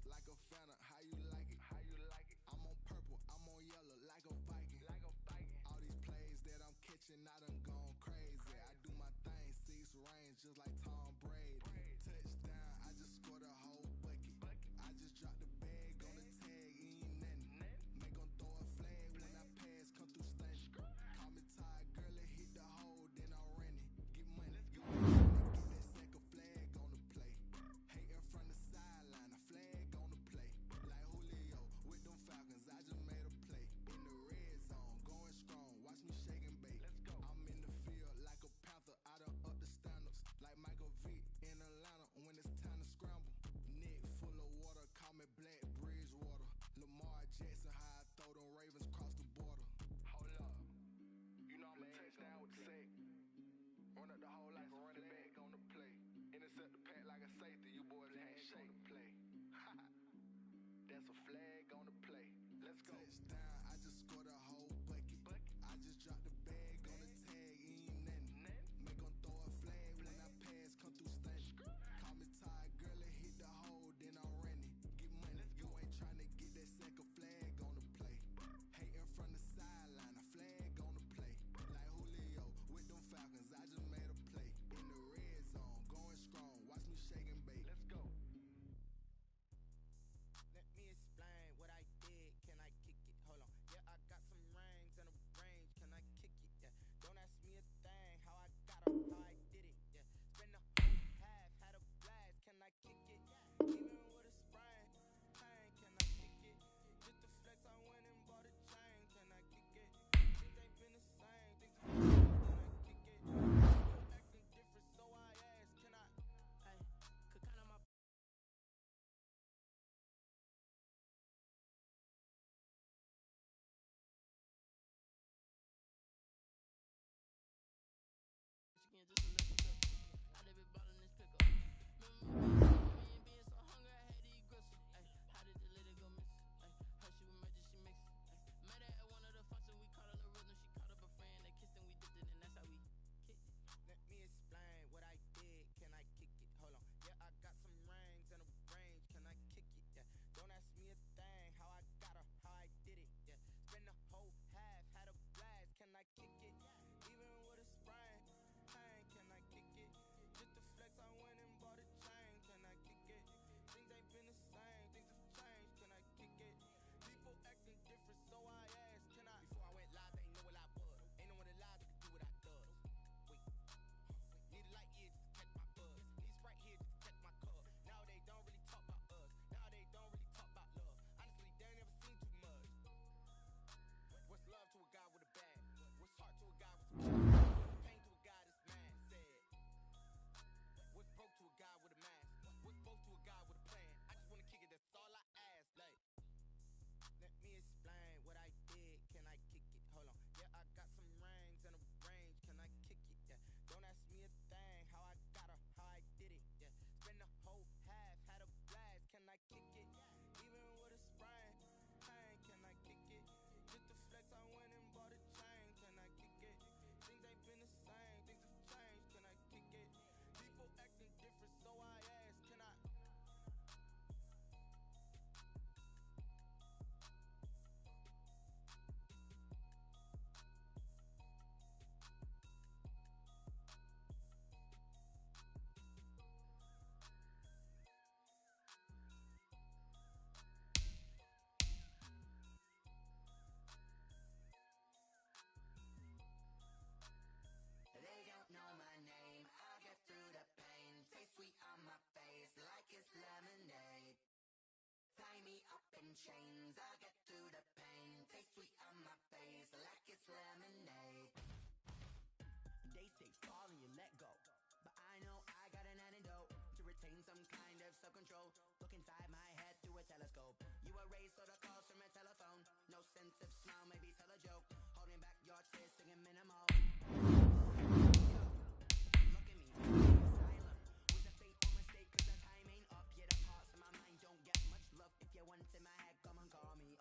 like a phantom. How you like it? How you like it? I'm on purple, I'm on yellow, like a Viking. Like a Viking. All these plays that I'm catching, I done gone crazy. I do my thing, 6 range, just like Tom Brady. Touchdown, I just scored a whole bucket. I just dropped the bag on the tag, ain't nothing. Make them throw a flag when I pass, come through stunning. Call me tired, girl, it hit the hole, then I'm running. Get money, you ain't tryna get that second flag on the play. Hating from the sideline, a flag on the play. Like Julio with them Falcons, I just made a play. In the red zone, going strong, watch me shake and bake. Let's go. I'm in the field like a panther, I done up the standards. Like Michael Vick in Atlanta when it's time to scramble. Neck full of water, call me Black Bridgewater. Lamar Jackson, how I throw them Ravens cross the border. Hold up, you know I'm a touchdown with the sack. Run up the whole like a running back on the play. Intercept the pack like a safety, you boys ain't shake the play. That's a flag on the play. Let's go. Touchdown, I just scored a whole bucket. I just dropped the bag on the tag, ain't nothing. Make them throw a flag when I pass, come through stunning. Call me tired, girl, it hit the hole, then I'm running. Get money, you ain't tryna get that second flag on the play. Hating from the sideline, a flag on the play. Like Julio with them Falcons, I just made a play. In the red zone, going strong, watch me shake and bake. Let's go. Let me explain what I did. Can I kick it? Hold on. Yeah, I got some rings and a range. Can I kick it? Yeah. Don't ask me a thing. How I got them, how I did it. Yeah. Spend the whole half, had a blast. Can I kick it? Even with a sprain, pain. Can I kick it? Just the flex, I went and bought a chain. Can I kick it? Things ain't been the same. Things are can I kick it? People acting different, so I asked. Can I? Hey, could count on my. Again, just a little bit. I live it ballin' this pickle. Remember me and being so hungry, I had to eat gristle. Ay, how did the lady go miss? Ay, her she was magic, she mixed. Met her at one of the functions, we caught her the rhythm. She caught up a friend, they kissed and we dipped it, and that's how we kicked it. Let me explain what I did. Can I kick it? Hold on. Yeah, I got some rings and a range. Can I kick it? Yeah. Don't ask me a thing. How I got her, how I did it. Yeah. Spend the whole half, had a blast. Can I kick it? Even with a sprain. Can I kick it? Just the flex, I went and bought a chain. Can I kick it? Things ain't been the same, things have changed. Can I kick it? People acting different, so I asked, can I? Before I went live, they ain't know what I was. Ain't no one alive that could do what I does. Wait, need a light here just to catch my buzz. Need Sprite here just to catch my cup. Now they don't really talk about us. Now they don't really talk about love. Honestly, they ain't never seen too much. What's love to a guy with a bag? What's heart to a guy with some cash? What's pain to a guy that's mad? Said. What's broke to a guy with a mask? What's both to a guy with a plan? I just wanna kick it, that's all I ask. Like, let me explain what I did. Can I kick it? Hold on. Yeah, I got some rings and a range. Can I kick it? Yeah. Don't ask me a thing. How I got her, how I did it. Yeah. Spend the whole half, had a blast. Can I kick it? Even with a sprain, pain. Can I kick it? Just the flex, I went and bought a chain. Can I kick it? Things ain't been the same, things have changed. Can I kick it? People acting different, so I asked, can I? They don't know my name, I get through the pain. Taste sweet on my face like it's lemonade. Tie me up in chains, I get through the pain. Taste sweet on my face like it's lemonade. They say fall and you let go, but I know I got an antidote to retain some kind of self-control. Look inside my head through a telescope. You erase all the calls from a telephone. No sense of smile, maybe tell a joke. Holding back your tears, singing minimal. Look at me, silent. Was a fate or mistake, cause the time ain't up. Yeah, the parts of my mind don't get much love. If you want in my head, come and call me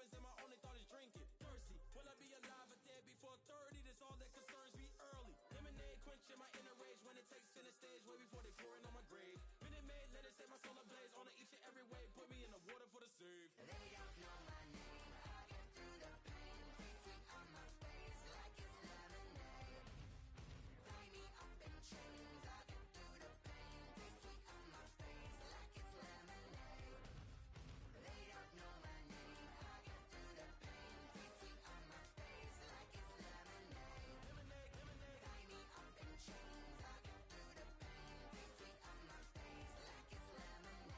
words and my only thought is drinking. Thirsty, will I be alive or dead before 30? That's all that concerns me early. Lemonade quenching my inner rage when it takes center stage way before they pouring on my grave. Minute Maid, let it set my soul ablaze on each and every way. Put me in the water for the save. They don't know my name. I get through the pain. Taste sweet on my face like it's lemonade. Tie me up in chains. I get through the pain. Taste sweet on my face like it's lemonade. They don't know my name. I get through the pain. Taste sweet on my face like it's lemonade. Lemonade, lemonade. Tie me up in chains. I get through the pain. Taste sweet on my face like it's lemonade.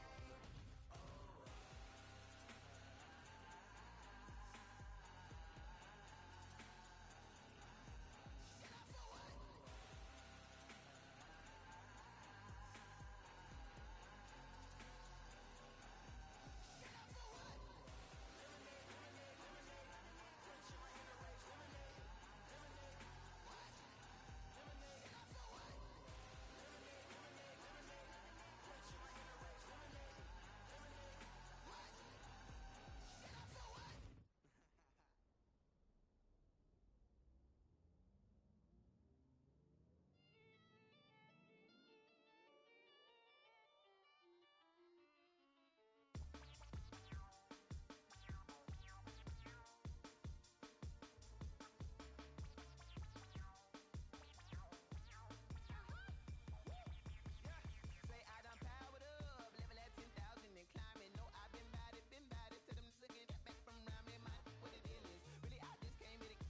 Say I done powered up, level at 10,000 and climbing. No, I've been bad it. Tell them niggas get back from around me. My what the deal is. Really, I just came here to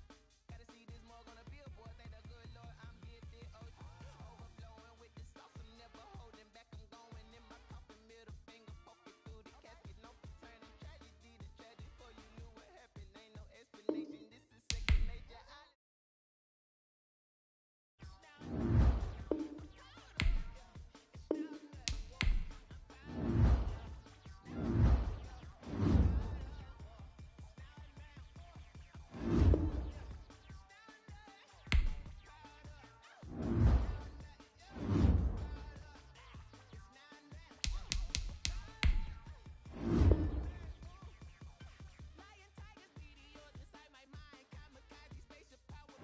gotta see this mug on a billboard. Thank the good Lord I'm gifted. Overflowing with the sauce. I'm never holding back. I'm going in my coffin. Middle finger poking through the casket. No turning tragedy to tragic. Before you knew what happened, ain't no explanation. This is second nature. Lion, tigers, meteors inside my mind. Kamikaze, spaceship power.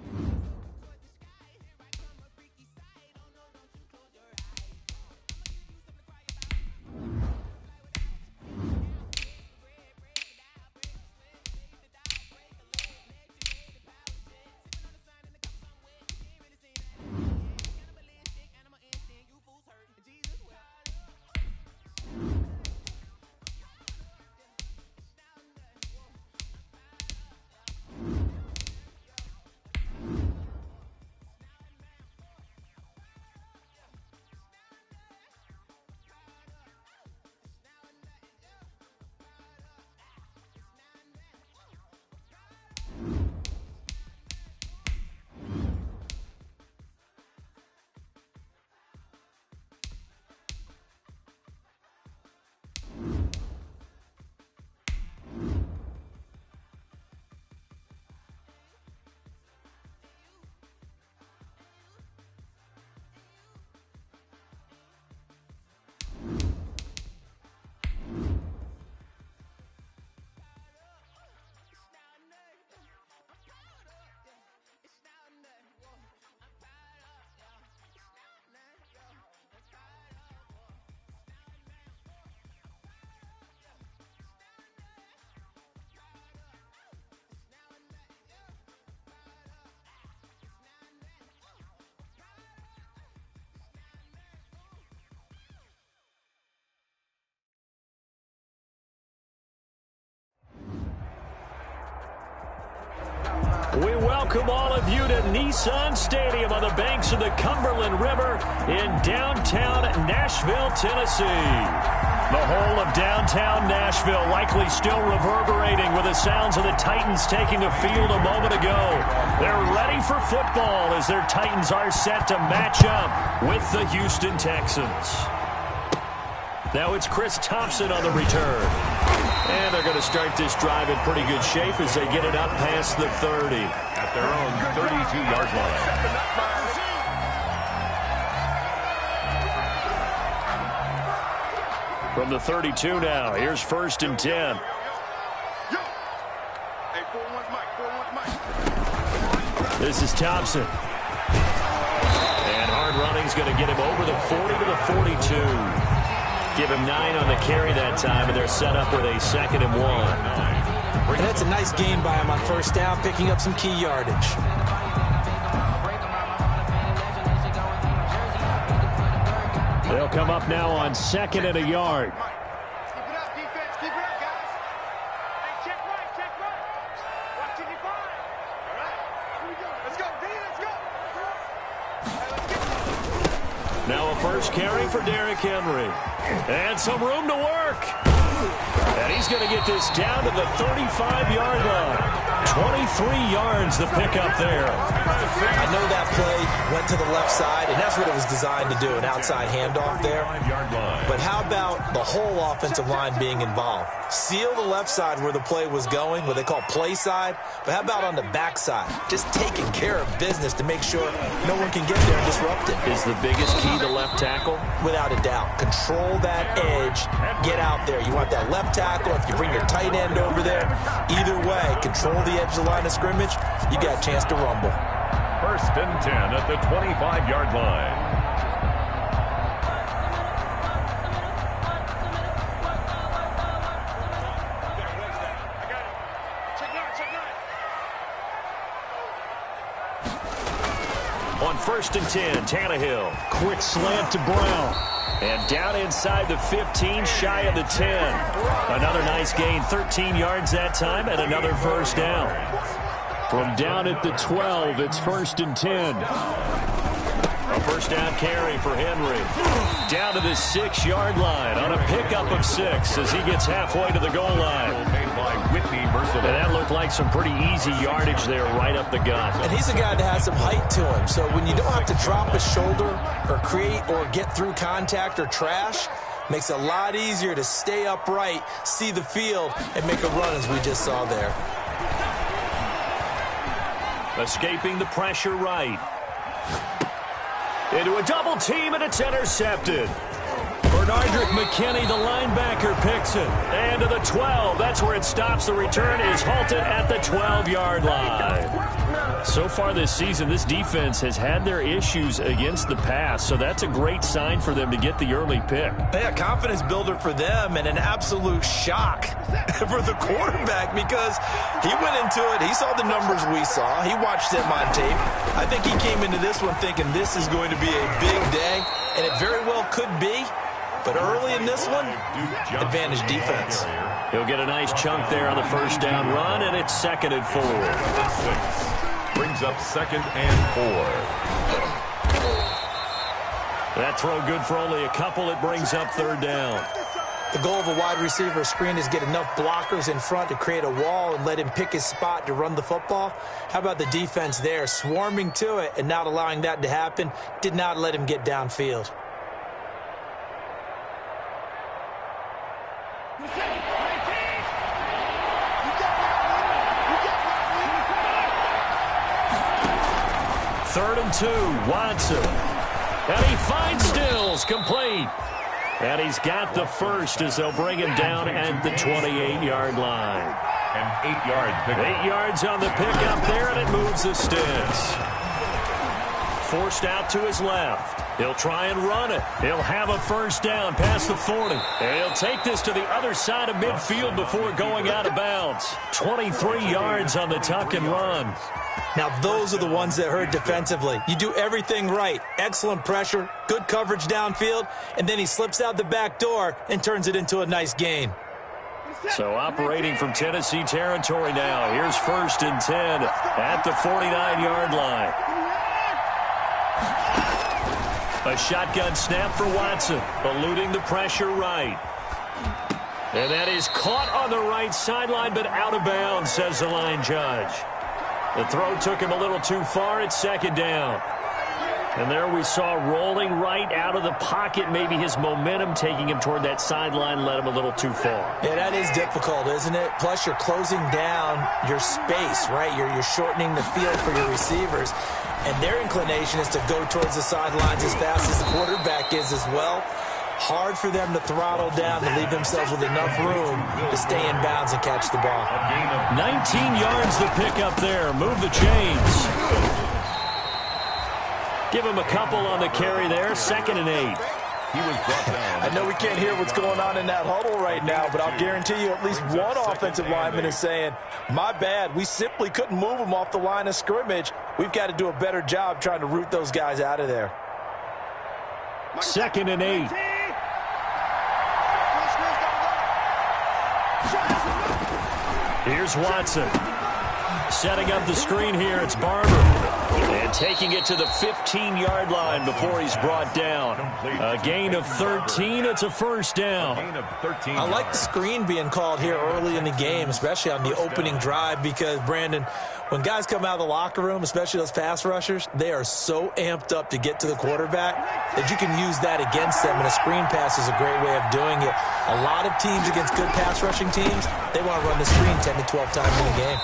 Toward the sky. Here I come, a freaky sight. Oh no, don't you close your eyes. I'ma give you something to cry about. Fly without. Break it down, break the sweat, break the down, break the leg. Next you made the power shit. Sipping on the sun in the cup somewhere. You ain't really seen that. Cannibalistic, animal instinct. You fools hurt. Jesus will. We welcome all of you to Nissan Stadium on the banks of the Cumberland River in downtown Nashville, Tennessee. The whole of downtown Nashville likely still reverberating with the sounds of the Titans taking a field a moment ago. They're ready for football as their Titans are set to match up with the Houston Texans. Now it's Chris Thompson on the return. And they're going to start this drive in pretty good shape as they get it up past the 30. At their own 32-yard line. From the 32 now, here's 1st and 10. This is Thompson. And hard running's going to get him over the 40 to the 42. Give him 9 on the carry that time, and they're set up with a 2nd and 1. And that's a nice gain by him on first down, picking up some key yardage. They'll come up now on 2nd and a yard. Keep it up, defense. Keep it up, guys. Hey, check right, check right. Watching you fine. All right, here we go. Let's go, D, let's go. Hey, let's get Now a first carry for Derrick Henry. And some room to work. And he's going to get this down to the 35-yard line. 23 yards the pickup there. I know that play went to the left side, and that's what it was designed to do, an outside handoff there. But how about the whole offensive line being involved? Seal the left side where the play was going, what they call play side. But how about on the back side? Just taking care of business to make sure no one can get there and disrupt it. Is the biggest key to left tackle? Without a doubt. Control that edge. Get out there. You want that left tackle. If you bring your tight end over there, either way, control the edge of the line of scrimmage, you got a chance to rumble. 1st and 10 at the 25-yard line. On 1st and 10, Tannehill. Quick slant to Brown. And down inside the 15, shy of the 10. Another nice gain, 13 yards that time, and another first down. From down at the 12, it's 1st and 10. A first down carry for Henry. Down to the 6-yard line on a pickup of 6 as he gets halfway to the goal line. And that looked like some pretty easy yardage there right up the gut. And he's a guy that has some height to him. So when you don't have to drop a shoulder or create or get through contact or trash, makes it a lot easier to stay upright, see the field, and make a run as we just saw there. Escaping the pressure right. Into a double team, and it's intercepted. Bernardrick McKinney, the linebacker, picks it. And to the 12. That's where it stops. The return is halted at the 12-yard line. So far this season, this defense has had their issues against the pass, so that's a great sign for them to get the early pick. Yeah, confidence builder for them and an absolute shock for the quarterback because he went into it. He saw the numbers we saw. He watched them on tape. I think he came into this one thinking this is going to be a big day, and it very well could be. But early in this one, advantage defense. He'll get a nice chunk there on the first down run, and it's 2nd and 4. Brings up 2nd and 4. That throw good for only a couple. It brings up 3rd down. The goal of a wide receiver screen is get enough blockers in front to create a wall and let him pick his spot to run the football. How about the defense there, swarming to it and not allowing that to happen? Did not let him get downfield. Third and 2, Watson. And he finds Stills, complete. And he's got the first as they'll bring him down at the 28-yard line. An 8-yard pickup. 8 yards on the pickup there, and it moves the sticks. Forced out to his left. He'll try and run it. He'll have a first down past the 40. And he'll take this to the other side of midfield before going out of bounds. 23 yards on the tuck and run. Now, those are the ones that hurt defensively. You do everything right. Excellent pressure, good coverage downfield, and then he slips out the back door and turns it into a nice gain. So operating from Tennessee territory now. Here's 1st and 10 at the 49-yard line. A shotgun snap for Watson, eluding the pressure right. And that is caught on the right sideline, but out of bounds, says the line judge. The throw took him a little too far. It's 2nd down. And there we saw rolling right out of the pocket. Maybe his momentum taking him toward that sideline led him a little too far. Yeah, that is difficult, isn't it? Plus, you're closing down your space, right? You're shortening the field for your receivers. And their inclination is to go towards the sidelines as fast as the quarterback is as well. Hard for them to throttle down to leave themselves with enough room to stay in bounds and catch the ball. 19 yards to pick up there. Move the chains. Give him a couple on the carry there. 2nd and 8. He was brought down. I know we can't hear what's going on in that huddle right now, but I'll guarantee you at least one offensive lineman is saying, my bad, we simply couldn't move them off the line of scrimmage. We've got to do a better job trying to root those guys out of there. 2nd and 8. Here's Watson. Setting up the screen here, it's Barber. And taking it to the 15-yard line before he's brought down. A gain of 13, it's a first down. I like the screen being called here early in the game, especially on the opening drive, because, Brandon, when guys come out of the locker room, especially those pass rushers, they are so amped up to get to the quarterback that you can use that against them, and a screen pass is a great way of doing it. A lot of teams against good pass rushing teams, they want to run the screen 10 to 12 times in a game.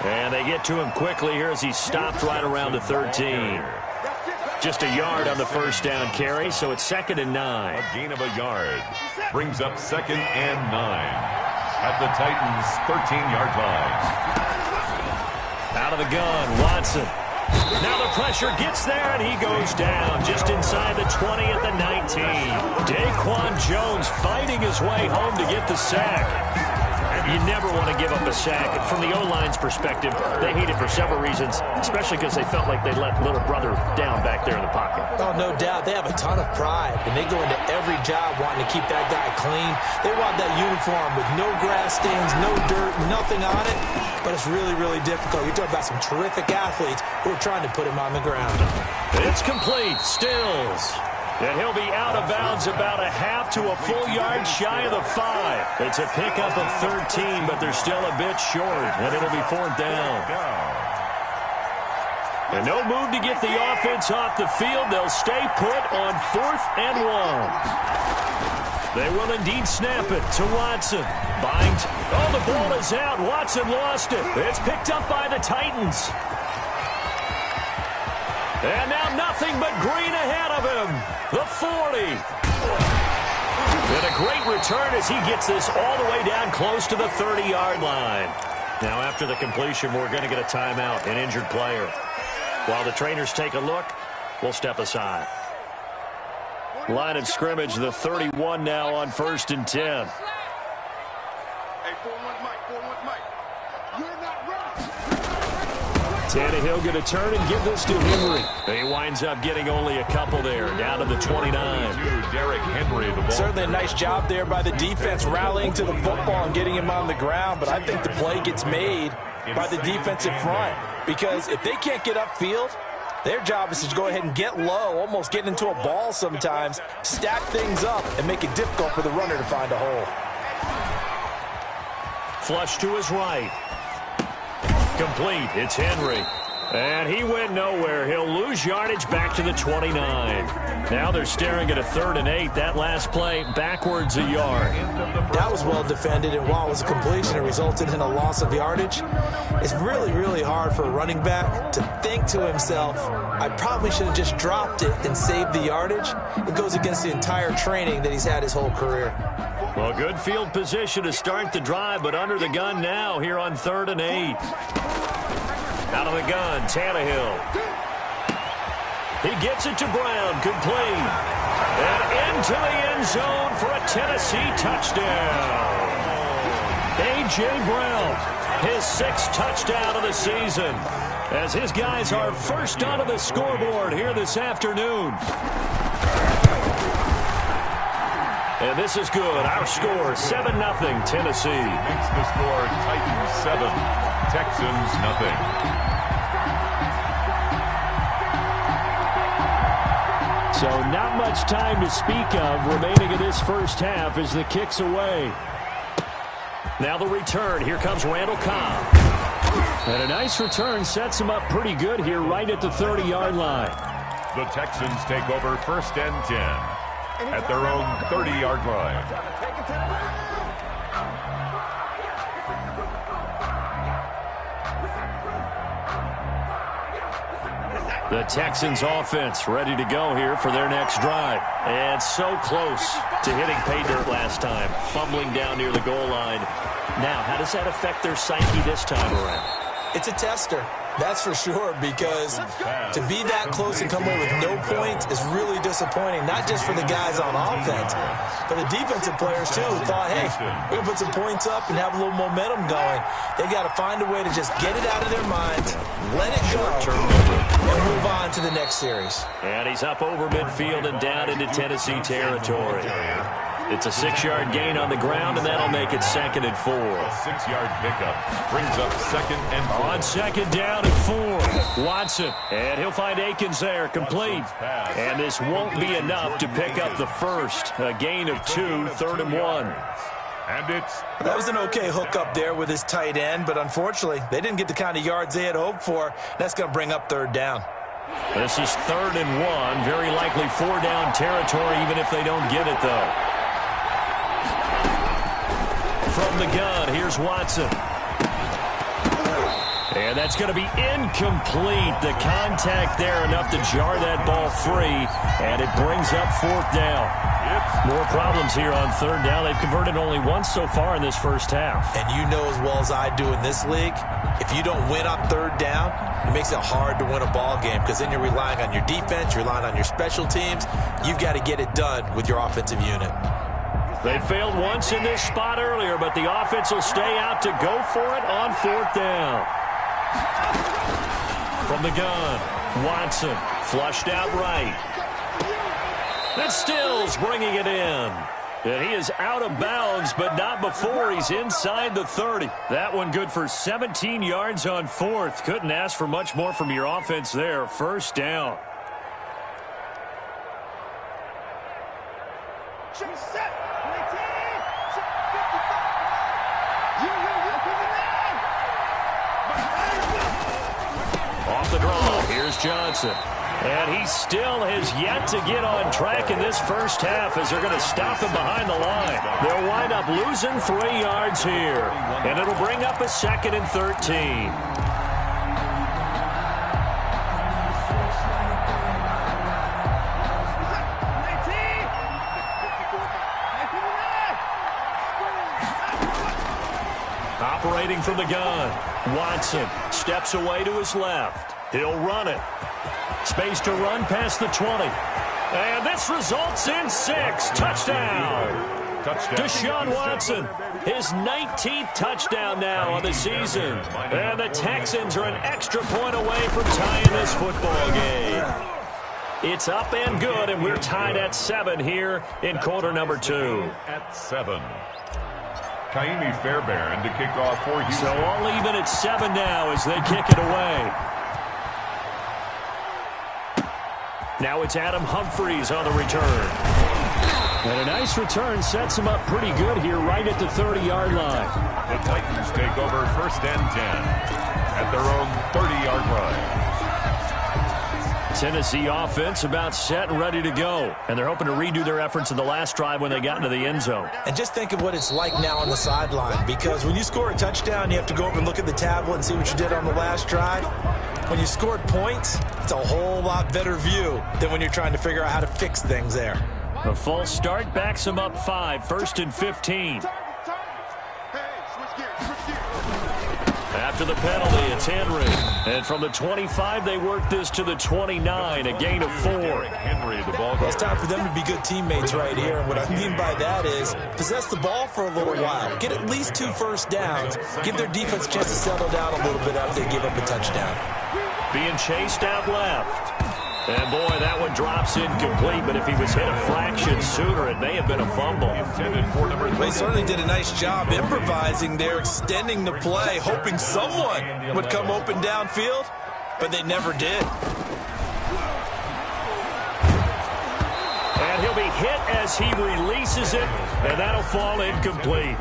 And they get to him quickly here as he stopped right around the 13. Just a yard on the first down carry, so it's 2nd and 9. A gain of a yard. Brings up 2nd and 9 at the Titans' 13-yard line. Out of the gun, Watson. Now the pressure gets there, and he goes down just inside the 20 at the 19. Daquan Jones fighting his way home to get the sack. You never want to give up a sack. And from the O-line's perspective, they hate it for several reasons, especially because they felt like they let little brother down back there in the pocket. Oh, no doubt. They have a ton of pride, and they go into every job wanting to keep that guy clean. They want that uniform with no grass stains, no dirt, nothing on it. But it's really, really difficult. You're talking about some terrific athletes who are trying to put him on the ground. It's complete. Stills. And he'll be out of bounds about a half to a full yard shy of the 5. It's a pickup of 13, but they're still a bit short, and it'll be 4th down. And no move to get the offense off the field. They'll stay put on 4th and 1. They will indeed snap it to Watson. Bind. Oh, the ball is out. Watson lost it. It's picked up by the Titans. And now nothing but green ahead of him. The 40. And a great return as he gets this all the way down close to the 30-yard line. Now after the completion, we're going to get a timeout, an injured player. While the trainers take a look, we'll step aside. Line of scrimmage, the 31 now on 1st and 10. Hey, 4-1 Mike, 4-1 Mike. You're not right. Tannehill going to turn and give this to Henry. He winds up getting only a couple there, down to the 29. Derrick Henry, the ball. Certainly a nice job there by the defense rallying to the football and getting him on the ground, but I think the play gets made by the defensive front, because if they can't get upfield, their job is to go ahead and get low, almost get into a ball sometimes, stack things up, and make it difficult for the runner to find a hole. Flush to his right. Complete. It's Henry. And he went nowhere. He'll lose yardage back to the 29. Now they're staring at a 3rd and 8. That last play backwards a yard. That was well defended, and while it was a completion, it resulted in a loss of yardage. It's really, really hard for a running back to think to himself, I probably should have just dropped it and saved the yardage. It goes against the entire training that he's had his whole career. Well, good field position to start the drive, but under the gun now here on 3rd and 8. Out of the gun, Tannehill. He gets it to Brown, complete. And into the end zone for a Tennessee touchdown. A.J. Brown, his 6th touchdown of the season, as his guys are first onto the scoreboard here this afternoon. And this is good. Our score, 7-0, Tennessee. Makes the score Titans 7, Texans nothing. So not much time to speak of remaining in this first half as the kick's away. Now the return. Here comes Randall Cobb. And a nice return sets him up pretty good here right at the 30-yard line. The Texans take over 1st and 10 at their own 30-yard line. The Texans offense ready to go here for their next drive. And so close to hitting pay dirt last time, fumbling down near the goal line. Now, how does that affect their psyche this time around? It's a tester, that's for sure, because to be that close and come away with no points is really disappointing, not just for the guys on offense, but the defensive players, too, who thought, hey, we're going to put some points up and have a little momentum going. They've got to find a way to just get it out of their minds, let it go, and move on to the next series. And he's up over midfield and down into Tennessee territory. It's a 6-yard gain on the ground, and that'll make it 2nd and 4. A 6-yard pickup brings up 2nd and 4. On 2nd down and 4, Watson. And he'll find Akins there, complete. And this won't be enough to pick up the first. A gain of 2, 3rd and 1. And that was an okay hook up there with his tight end, but unfortunately, they didn't get the kind of yards they had hoped for. That's going to bring up 3rd down. This is 3rd and 1. Very likely 4-down territory, even if they don't get it, though. From the gun, here's Watson. And that's going to be incomplete. The contact there enough to jar that ball free, and it brings up 4th down. More problems here on 3rd down. They've converted only once so far in this first half. And you know as well as I do in this league, if you don't win on 3rd down, it makes it hard to win a ball game because then you're relying on your defense, you're relying on your special teams. You've got to get it done with your offensive unit. They failed once in this spot earlier, but the offense will stay out to go for it on 4th down. From the gun, Watson flushed out right. That's Stills bringing it in. And he is out of bounds, but not before he's inside the 30. That one good for 17 yards on 4th. Couldn't ask for much more from your offense there. 1st down. Off the draw, here's Johnson. And he still has yet to get on track in this first half as they're going to stop him behind the line. They'll wind up losing 3 yards here. And it'll bring up a 2nd and 13. Operating from the gun, Watson steps away to his left. He'll run it. Space to run past the 20. And this results in 6. Touchdown. Deshaun Watson, his 19th touchdown now on the season. And the Texans are an extra point away from tying this football game. It's up and good, and we're tied at 7 here in quarter number 2. At 7. Kaimi Fairbairn to kick off for Houston. So all even at 7 now as they kick it away. Now it's Adam Humphries on the return. And a nice return sets him up pretty good here right at the 30-yard line. The Titans take over 1st and 10 at their own 30-yard line. Tennessee offense about set and ready to go. And they're hoping to redo their efforts in the last drive when they got into the end zone. And just think of what it's like now on the sideline, because when you score a touchdown, you have to go over and look at the tablet and see what you did on the last drive. When you scored points, it's a whole lot better view than when you're trying to figure out how to fix things there. A false start backs them up 5, 1st and 15. After the penalty, it's Henry. And from the 25, they work this to the 29, a gain of 4. Henry, the ball. Well, it's time for them to be good teammates right here. And what I mean by that is possess the ball for a little while. Get at least 2 first downs. Give their defense a chance to settle down a little bit after they give up a touchdown. Being chased out left. And, boy, that one drops incomplete, but if he was hit a fraction sooner, it may have been a fumble. They certainly did a nice job improvising there, extending the play, hoping someone would come open downfield, but they never did. And he'll be hit as he releases it, and that'll fall incomplete.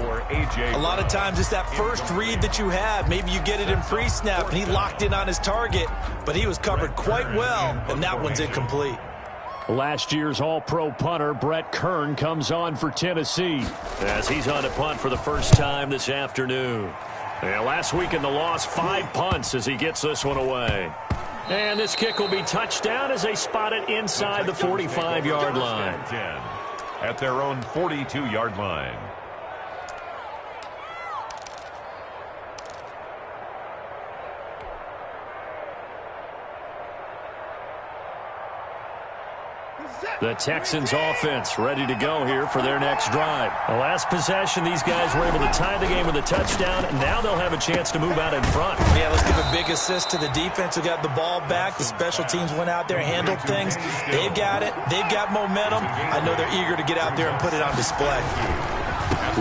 A lot of times it's that first read that you have. Maybe you get it in pre-snap, and he locked in on his target, but he was covered quite well, and that one's incomplete. Last year's All-Pro punter Brett Kern comes on for Tennessee as he's on to punt for the first time this afternoon. And last week in the loss, 5 punts as he gets this one away. And this kick will be touchdown as they spot it inside the 45-yard line. At their own 42-yard line. The Texans offense ready to go here for their next drive. The last possession, these guys were able to tie the game with a touchdown, and now they'll have a chance to move out in front. Yeah, let's give a big assist to the defense who got the ball back. The special teams went out there, handled things. They've got it. They've got momentum. I know they're eager to get out there and put it on display.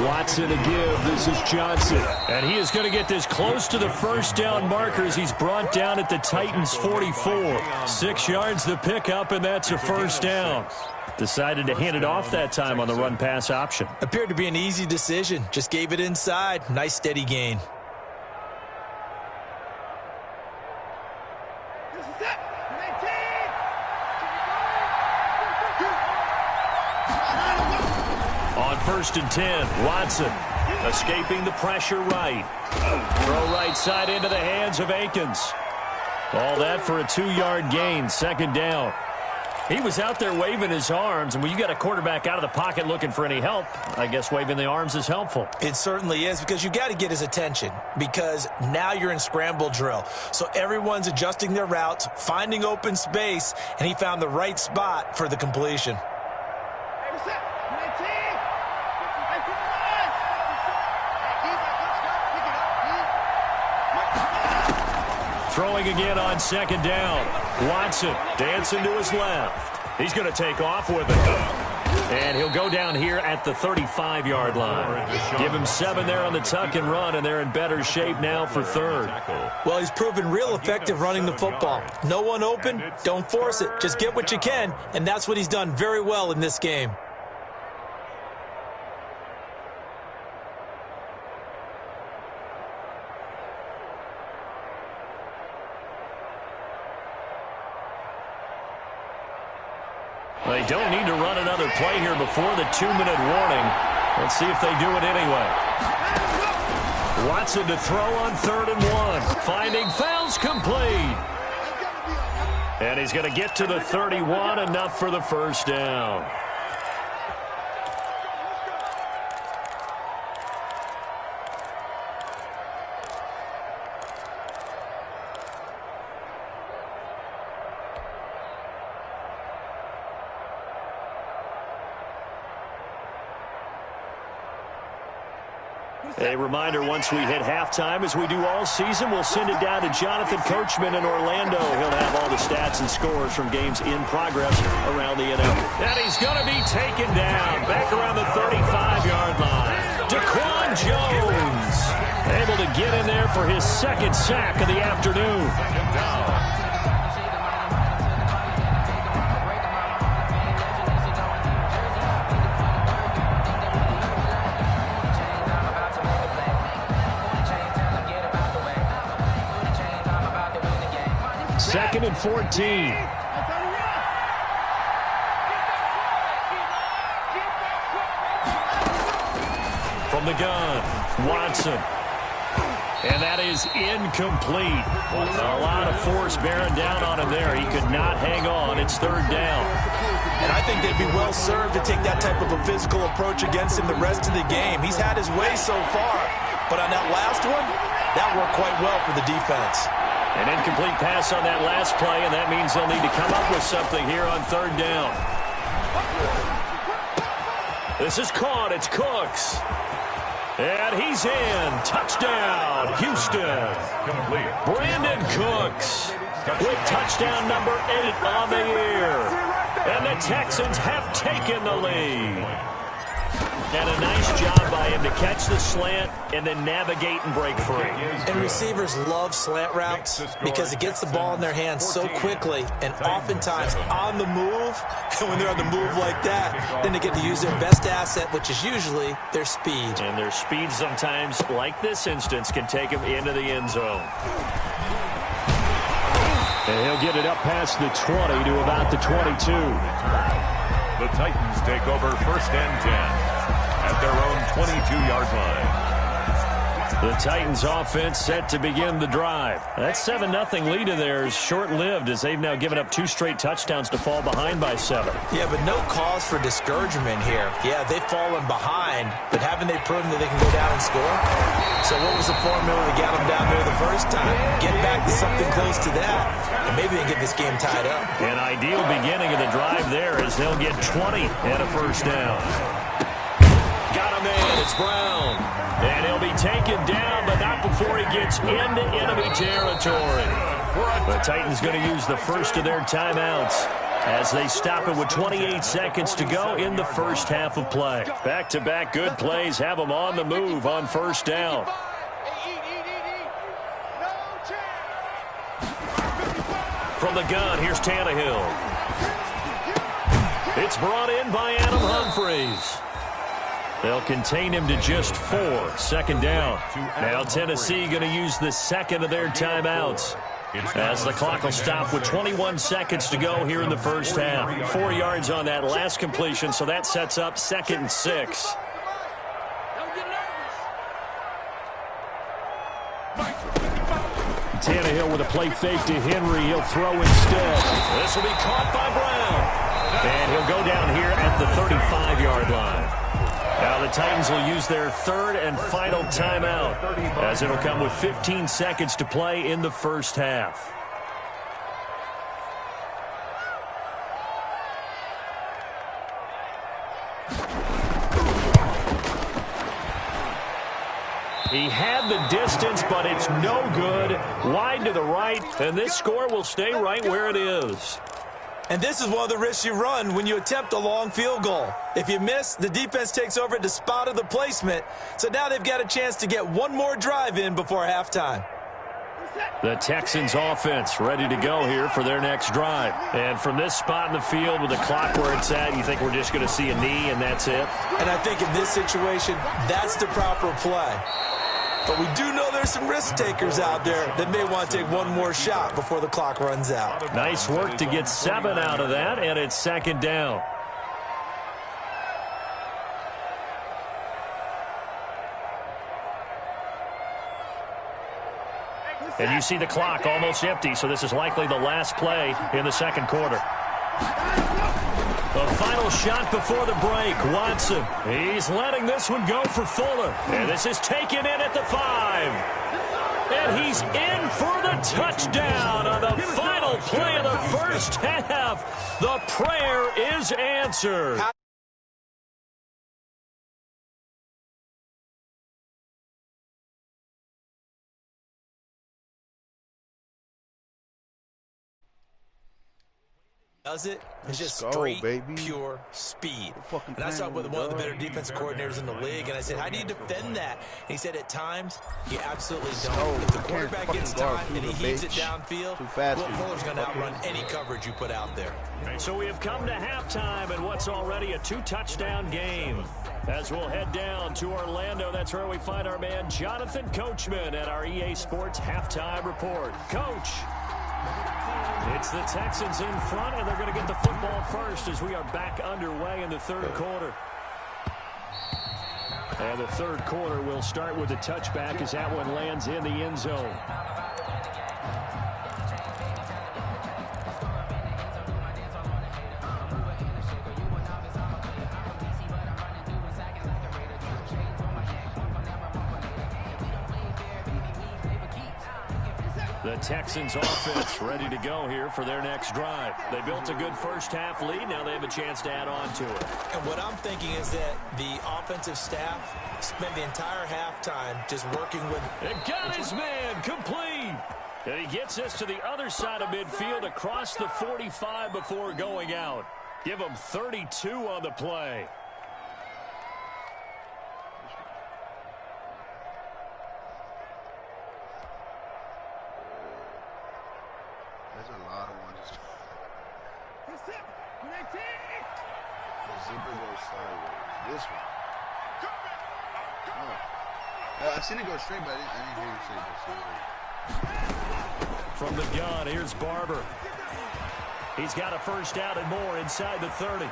Watson to give. This is Johnson. And he is going to get this close to the first down markers. He's brought down at the Titans' 44. 6 yards the pickup, and that's a first down. Decided to hand it off that time on the run-pass option. Appeared to be an easy decision. Just gave it inside. Nice steady gain. On 1st and 10, Watson escaping the pressure right. Throw right side into the hands of Akins. All that for a 2-yard gain, second down. He was out there waving his arms, and when you got a quarterback out of the pocket looking for any help, I guess waving the arms is helpful. It certainly is, because you got to get his attention, because now you're in scramble drill. So everyone's adjusting their routes, finding open space, and he found the right spot for the completion. Throwing again on second down. Watson dancing to his left. He's going to take off with it. And he'll go down here at the 35-yard line. Give him 7 there on the tuck and run, and they're in better shape now for third. Well, he's proven real effective running the football. No one open, don't force it. Just get what you can, and that's what he's done very well in this game. They don't need to run another play here before the 2-minute warning. Let's see if they do it anyway. Watson to throw on 3rd and 1. Finding fouls complete. And he's going to get to the 31, enough for the first down. A reminder, once we hit halftime, as we do all season, we'll send it down to Jonathan Coachman in Orlando. He'll have all the stats and scores from games in progress around the NFL. And he's going to be taken down back around the 35-yard line. Daquan Jones able to get in there for his 2nd sack of the afternoon. Second down. Second and 14. From the gun, Watson. And that is incomplete. A lot of force bearing down on him there. He could not hang on. It's 3rd down. And I think they'd be well served to take that type of a physical approach against him the rest of the game. He's had his way so far. But on that last one, that worked quite well for the defense. An incomplete pass on that last play, and that means they'll need to come up with something here on 3rd down. This is caught. It's Cooks. And he's in. Touchdown, Houston. Brandon Cooks with touchdown number 8 on the year. And the Texans have taken the lead. And a nice job by him to catch the slant and then navigate and break free. And receivers love slant routes because it gets the ball in their hands so quickly and oftentimes on the move. And when they're on the move like that, then they get to use their best asset, which is usually their speed. And their speed sometimes, like this instance, can take them into the end zone. And he'll get it up past the 20 to about the 22. The Titans take over 1st and 10. At their own 22-yard line. The Titans offense set to begin the drive. That 7-0 lead of theirs short-lived as they've now given up 2 straight touchdowns to fall behind by 7. Yeah, but no cause for discouragement here. Yeah, they've fallen behind, but haven't they proven that they can go down and score? So what was the formula that got them down there the first time? Get back to something close to that, and maybe they get this game tied up. An ideal beginning of the drive there as they'll get 20 and a first down. Got him in. It's Brown. And he'll be taken down, but not before he gets into enemy territory. The Titans going to use the first of their timeouts as they stop it with 28 seconds to go in the first half of play. Back-to-back good plays have them on the move on first down. From the gun, here's Tannehill. It's brought in by Adam Humphries. They'll contain him to just 4. Second down. Now Tennessee going to use the second of their timeouts as the clock will stop with 21 seconds to go here in the first half. 4 yards on that last completion, so that sets up 2nd and 6. Tannehill with a play fake to Henry. He'll throw instead. This will be caught by Brown. And he'll go down here at the 35-yard line. Now the Titans will use their third and final timeout as it'll come with 15 seconds to play in the first half. He had the distance, but it's no good. Wide to the right, and this score will stay right where it is. And this is one of the risks you run when you attempt a long field goal. If you miss, the defense takes over at the spot of the placement. So now they've got a chance to get one more drive in before halftime. The Texans offense ready to go here for their next drive. And from this spot in the field with the clock where it's at, you think we're just going to see a knee and that's it? And I think in this situation, that's the proper play. But we do know there's some risk takers out there that may want to take one more shot before the clock runs out. Nice work to get 7 out of that, and it's second down. And you see the clock almost empty, so this is likely the last play in the second quarter. The final shot before the break, Watson. He's letting this one go for Fuller. And this is taken in at the 5. And he's in for the touchdown on the final play of the first half. The prayer is answered. Does it? It's just straight, pure speed. And I saw with one of the better defensive coordinators in the league, and I said, how do you defend that? And he said, at times, you absolutely don't. If the quarterback gets time and he heats it downfield, Will Fuller's going to outrun any coverage you put out there. So we have come to halftime in what's already a 2-touchdown game. As we'll head down to Orlando, that's where we find our man Jonathan Coachman at our EA Sports Halftime Report. Coach. It's the Texans in front, and they're going to get the football first as we are back underway in the third quarter. And the third quarter will start with a touchback as that one lands in the end zone. The Texans offense ready to go here for their next drive. They built a good first half lead. Now they have a chance to add on to it. And what I'm thinking is that the offensive staff spent the entire halftime just working with... And got his man complete. And he gets this to the other side of midfield across the 45 before going out. Give him 32 on the play. This one. Oh. I seen it go straight, but I didn't hear you say it go straight. From the gun, here's Barber. He's got a first down and more inside the 30.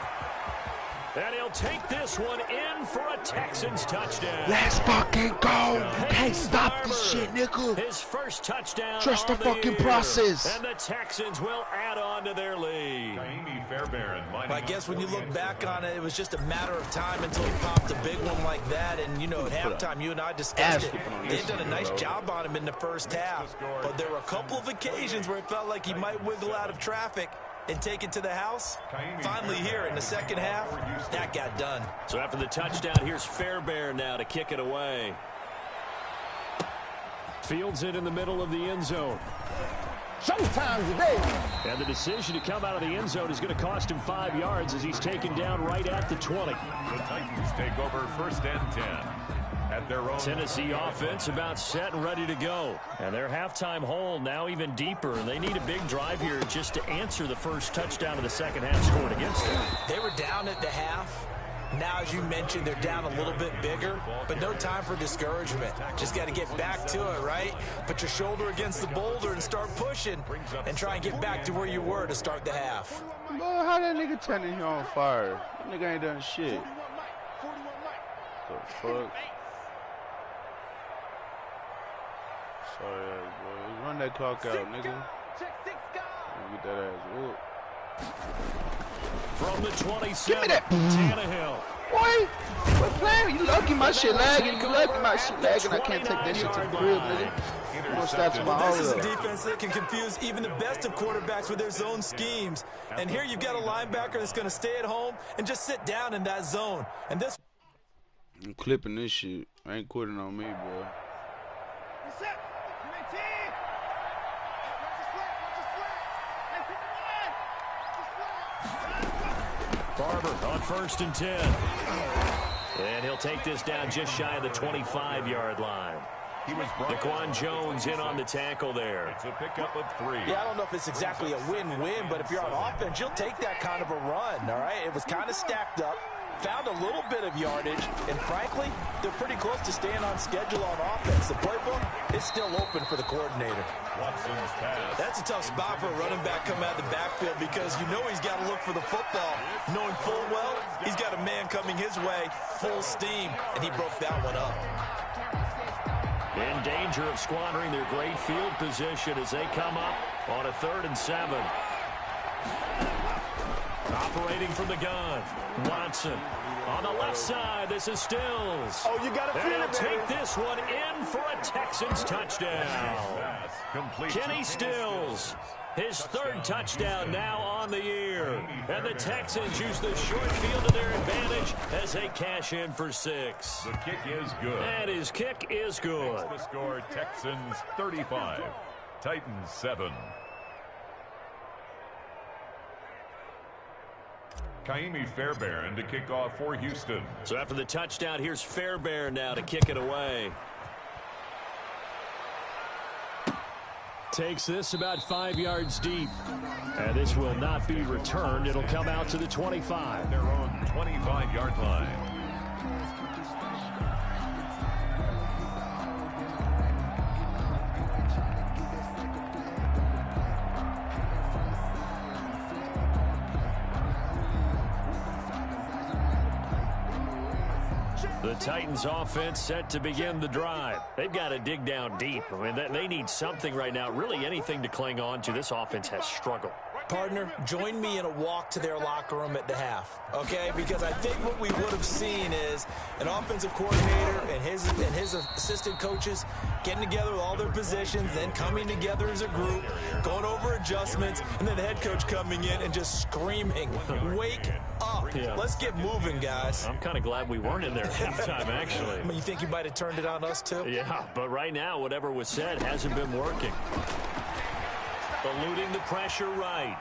And he'll take this one in for a Texans touchdown. Let's fucking go. You can't stop this shit, nigga. His first touchdown. Trust the fucking process. And the Texans will add on to their lead. I guess when you look back on it, it was just a matter of time until he popped a big one like that. And, you know, at halftime, you and I discussed it. They've done a nice job on him in the first half. But there were a couple of occasions where it felt like he might wiggle out of traffic and take it to the house. Finally here in the second half, that got done. So after the touchdown, here's Fairbairn now to kick it away. Fields it in the middle of the end zone. Showtime today. And the decision to come out of the end zone is going to cost him 5 yards as he's taken down right at the 20. The Titans take over 1st and 10. At their own Tennessee offense about set and ready to go. And their halftime hole now even deeper. And they need a big drive here just to answer the first touchdown of the second half scored against them. They were down at the half. Now, as you mentioned, they're down a little bit bigger, but no time for discouragement. Just got to get back to it, right? Put your shoulder against the boulder and start pushing and try and get back to where you were to start the half. Boy, how that nigga turning here on fire? That nigga ain't done shit. The fuck? Sorry, ass boy. Run that clock out, nigga. Get that ass whooped. From the 27, Give me that. Tannehill. Boy, quit playing. You lucky my shit lagging. You lucky my shit lagging. I can't take that shit to the crib, nigga. I'm gonna stop to my This is a defense that can confuse even the best of quarterbacks with their zone schemes. And here you've got a linebacker that's going to stay at home and just sit down in that zone. And this... I'm clipping this shit. I ain't quitting on me, boy. Barber on 1st and 10. And he'll take this down just shy of the 25-yard line. Daquan Jones in on the tackle there. It's a pickup of 3. Yeah, I don't know if it's exactly a win-win, but if you're on offense, you'll take that kind of a run, all right? It was kind of stacked up, found a little bit of yardage, and frankly, they're pretty close to staying on schedule on offense. The playbook is still open for the coordinator. Watson's pass. That's a tough spot for a running back coming out of the backfield because you know he's got to look for the football, knowing full well he's got a man coming his way, full steam, and he broke that one up. In danger of squandering their great field position as they come up on a 3rd and 7. Operating from the gun, Watson. On the left side, this is Stills. Oh, you got to feel and it, he'll take this one in for a Texans touchdown. Kenny Stills, his 3rd touchdown now on the year. And the Texans use the short field to their advantage as they cash in for 6. The kick is good. And his kick is good. The score, Texans 35, Titans 7. Kaimi Fairbairn to kick off for Houston. So after the touchdown, here's Fairbairn now to kick it away. Takes this about 5 yards deep. And this will not be returned. It'll come out to the 25. Their own 25-yard line. The Titans offense set to begin the drive. They've got to dig down deep. I mean, they need something right now, really anything to cling on to. This offense has struggled. Partner, join me in a walk to their locker room at the half, okay? Because I think what we would have seen is an offensive coordinator and his assistant coaches getting together with all their positions, then coming together as a group, going over adjustments, and then the head coach coming in and just screaming, "Wake up. Yeah. Let's get moving, guys." I'm kind of glad we weren't in there at halftime, actually. I mean, you think you might have turned it on us, too? Yeah, but right now, whatever was said hasn't been working. Eluding the pressure right.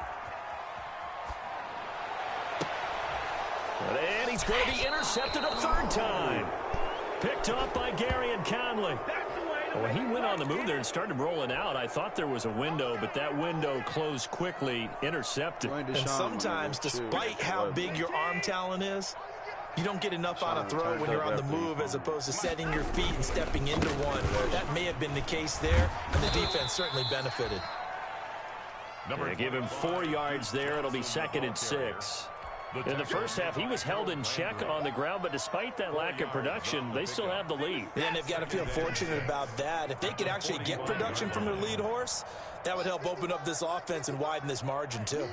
And he's going to be intercepted a 3rd time. Picked up by Gary and Conley. When he went on the move there and started rolling out, I thought there was a window, but that window closed quickly, intercepted. And sometimes, despite how big your arm talent is, you don't get enough on a throw when you're on the move as opposed to setting your feet and stepping into one. That may have been the case there, and the defense certainly benefited. Give him 4 yards there. It'll be 2nd and 6. In the first half, he was held in check on the ground, but despite that lack of production, they still have the lead. And they've got to feel fortunate about that. If they could actually get production from their lead horse, that would help open up this offense and widen this margin, too.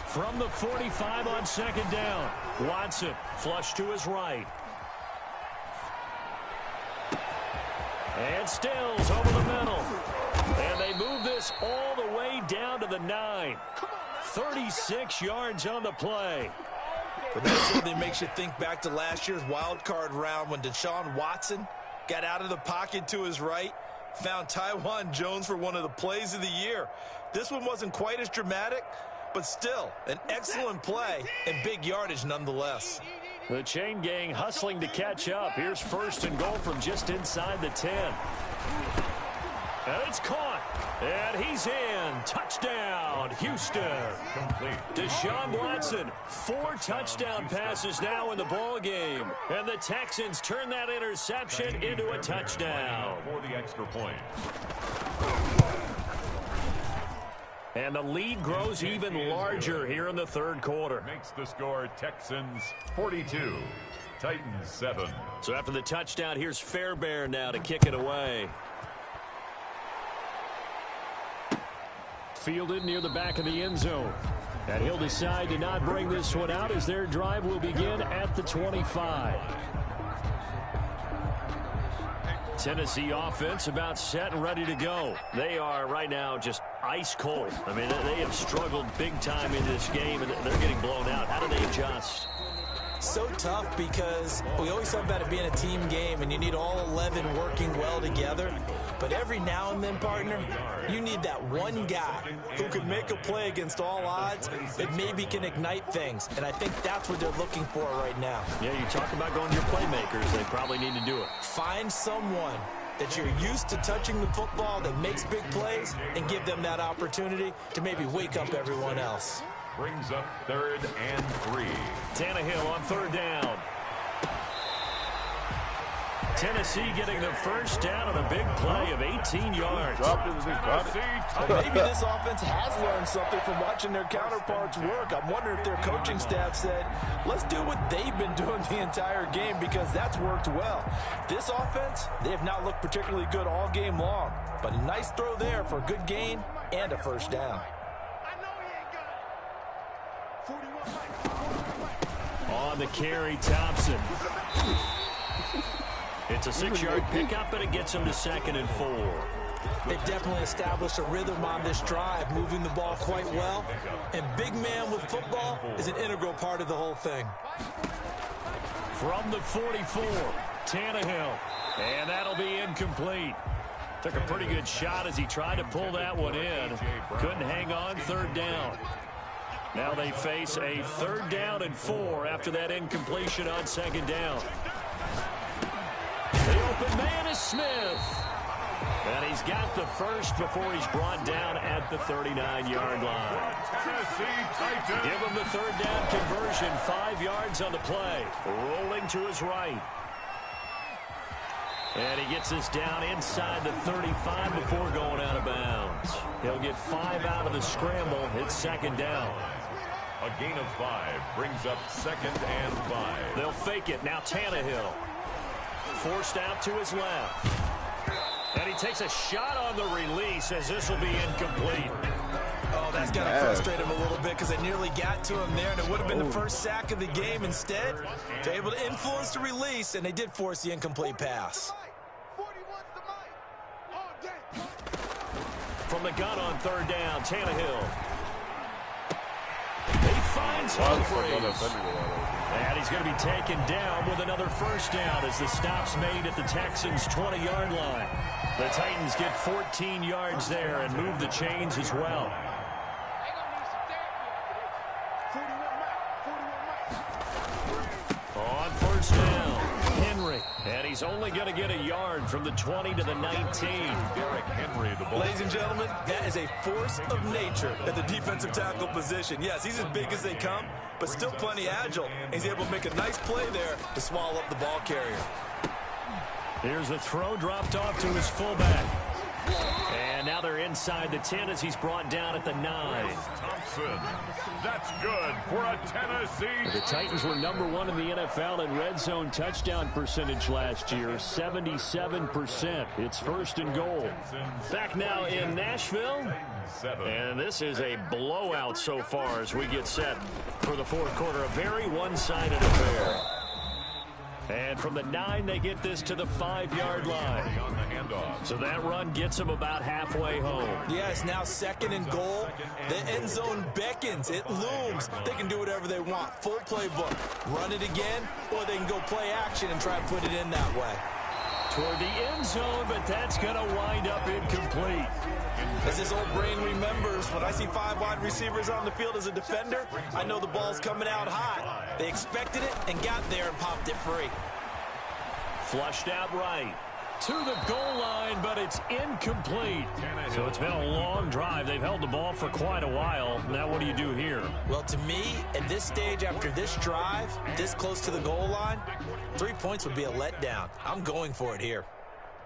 From the 45 on second down, Watson flush to his right. And Stills over the middle. And they move this all the way down to the 9. 36 yards on the play. But that certainly makes you think back to last year's wild card round when Deshaun Watson got out of the pocket to his right, found Tywan Jones for one of the plays of the year. This one wasn't quite as dramatic, but still an excellent play and big yardage nonetheless. The chain gang hustling to catch up. Here's first and goal from just inside the 10. And it's caught. And he's in. Touchdown, Houston. Complete. Deshaun Watson, 4 touchdown passes now in the ball game. And the Texans turn that interception into a touchdown. For the extra point. And the lead grows even larger here in the third quarter. Makes the score Texans 42, Titans 7. So after the touchdown, here's Fairbairn now to kick it away. Fielded near the back of the end zone. And he'll decide to not bring this one out as their drive will begin at the 25. Tennessee offense about set and ready to go. They are right now just ice cold. I mean, they have struggled big time in this game, and they're getting blown out. How do they adjust? So tough because we always talk about it being a team game, and you need all 11 working well together. But every now and then, partner, you need that one guy who can make a play against all odds that maybe can ignite things. And I think that's what they're looking for right now. Yeah, you talk about going to your playmakers. They probably need to do it. Find someone that you're used to touching the football that makes big plays and give them that opportunity to maybe wake up everyone else. Brings up 3rd and 3. Tannehill on 3rd down. Tennessee getting the first down on a big play of 18 yards. Maybe this offense has learned something from watching their counterparts work. I'm wondering if their coaching staff said, let's do what they've been doing the entire game because that's worked well. This offense, they have not looked particularly good all game long, but a nice throw there for a good gain and a first down. On the carry, Thompson. It's a 6-yard pickup, and it gets him to 2nd and 4. They've definitely established a rhythm on this drive, moving the ball quite well. And big man with football is an integral part of the whole thing. From the 44, Tannehill. And that'll be incomplete. Took a pretty good shot as he tried to pull that one in. Couldn't hang on, 3rd down. Now they face a 3rd down and 4 after that incompletion on 2nd down. The open man is Smith. And he's got the first before he's brought down at the 39-yard line. Give him the 3rd down conversion, 5 yards on the play. Rolling to his right. And he gets this down inside the 35 before going out of bounds. He'll get 5 out of the scramble. It's 2nd down. A gain of 5 brings up 2nd and 5. They'll fake it. Now Tannehill. Forced out to his left. And he takes a shot on the release as this will be incomplete. Oh, that's got to frustrate him a little bit because they nearly got to him there, and it would have been the first sack of the game. Instead, they're able to influence the release, and they did force the incomplete pass. From the gun on 3rd down, Tannehill. He finds Humphries. And he's going to be taken down with another first down as the stop's made at the Texans' 20-yard line. The Titans get 14 yards there and move the chains as well. On 1st down, Henry. And he's only going to get a yard from the 20 to the 19. Derrick Henry, the ball. Ladies and gentlemen, that is a force of nature at the defensive tackle position. Yes, he's as big as they come, but still plenty agile. He's able to make a nice play there to swallow up the ball carrier. Here's a throw dropped off to his fullback. And now they're inside the 10 as he's brought down at the 9. Thompson. That's good for a Tennessee. The Titans were #1 in the NFL in red zone touchdown percentage last year, 77%. It's 1st and goal. Back now in Nashville. And this is a blowout so far as we get set for the 4th quarter. A very one-sided affair. And from the 9, they get this to the 5-yard line. So that run gets them about halfway home. Yeah, it's now 2nd and goal. The end zone beckons. It looms. They can do whatever they want. Full playbook. Run it again, or they can go play action and try to put it in that way. Toward the end zone, but that's going to wind up incomplete. As his old brain remembers, when I see 5 wide receivers on the field as a defender, I know the ball's coming out hot. They expected it and got there and popped it free. Flushed out right. To the goal line, but it's incomplete. So it's been a long drive. They've held the ball for quite a while. Now what do you do here? Well, to me, at this stage after this drive, this close to the goal line, 3 points would be a letdown. I'm going for it here.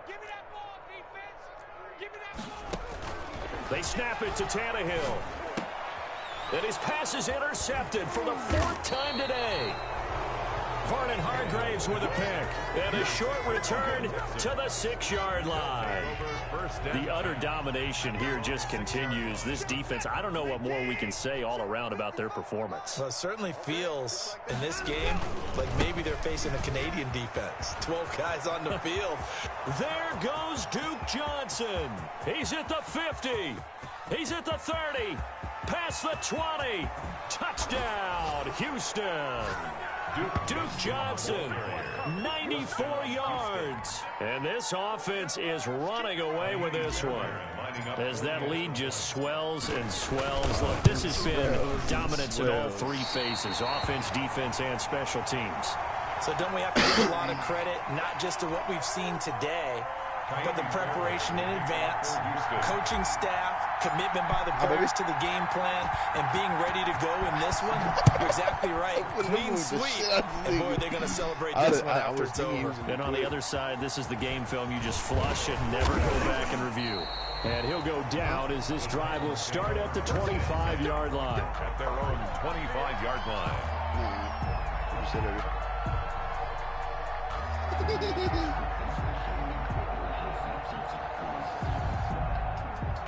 Give me that ball, defense. Give me that ball. They snap it to Tannehill. And his pass is intercepted for the 4th time today. Vernon Hargraves with a pick. And a short return to the 6-yard line. The utter domination here just continues. This defense, I don't know what more we can say all around about their performance. Well, it certainly feels in this game like maybe they're facing a Canadian defense. 12 guys on the field. There goes Duke Johnson. He's at the 50. He's at the 30. Past the 20. Touchdown, Houston. Duke Johnson, 94 yards. And this offense is running away with this one as that lead just swells and swells. Look, this has been dominance in all 3 phases, offense, defense, and special teams. So don't we have to give a lot of credit, not just to what we've seen today, but the preparation in advance, coaching staff, commitment by the players to the game plan, and being ready to go in this one? You're exactly right. Clean sweep. And boy, they're going to celebrate this one after it's over. And on the other side, this is the game film you just flush and never go back and review. And he'll go down as this drive will start at the 25-yard line. At their own 25-yard line.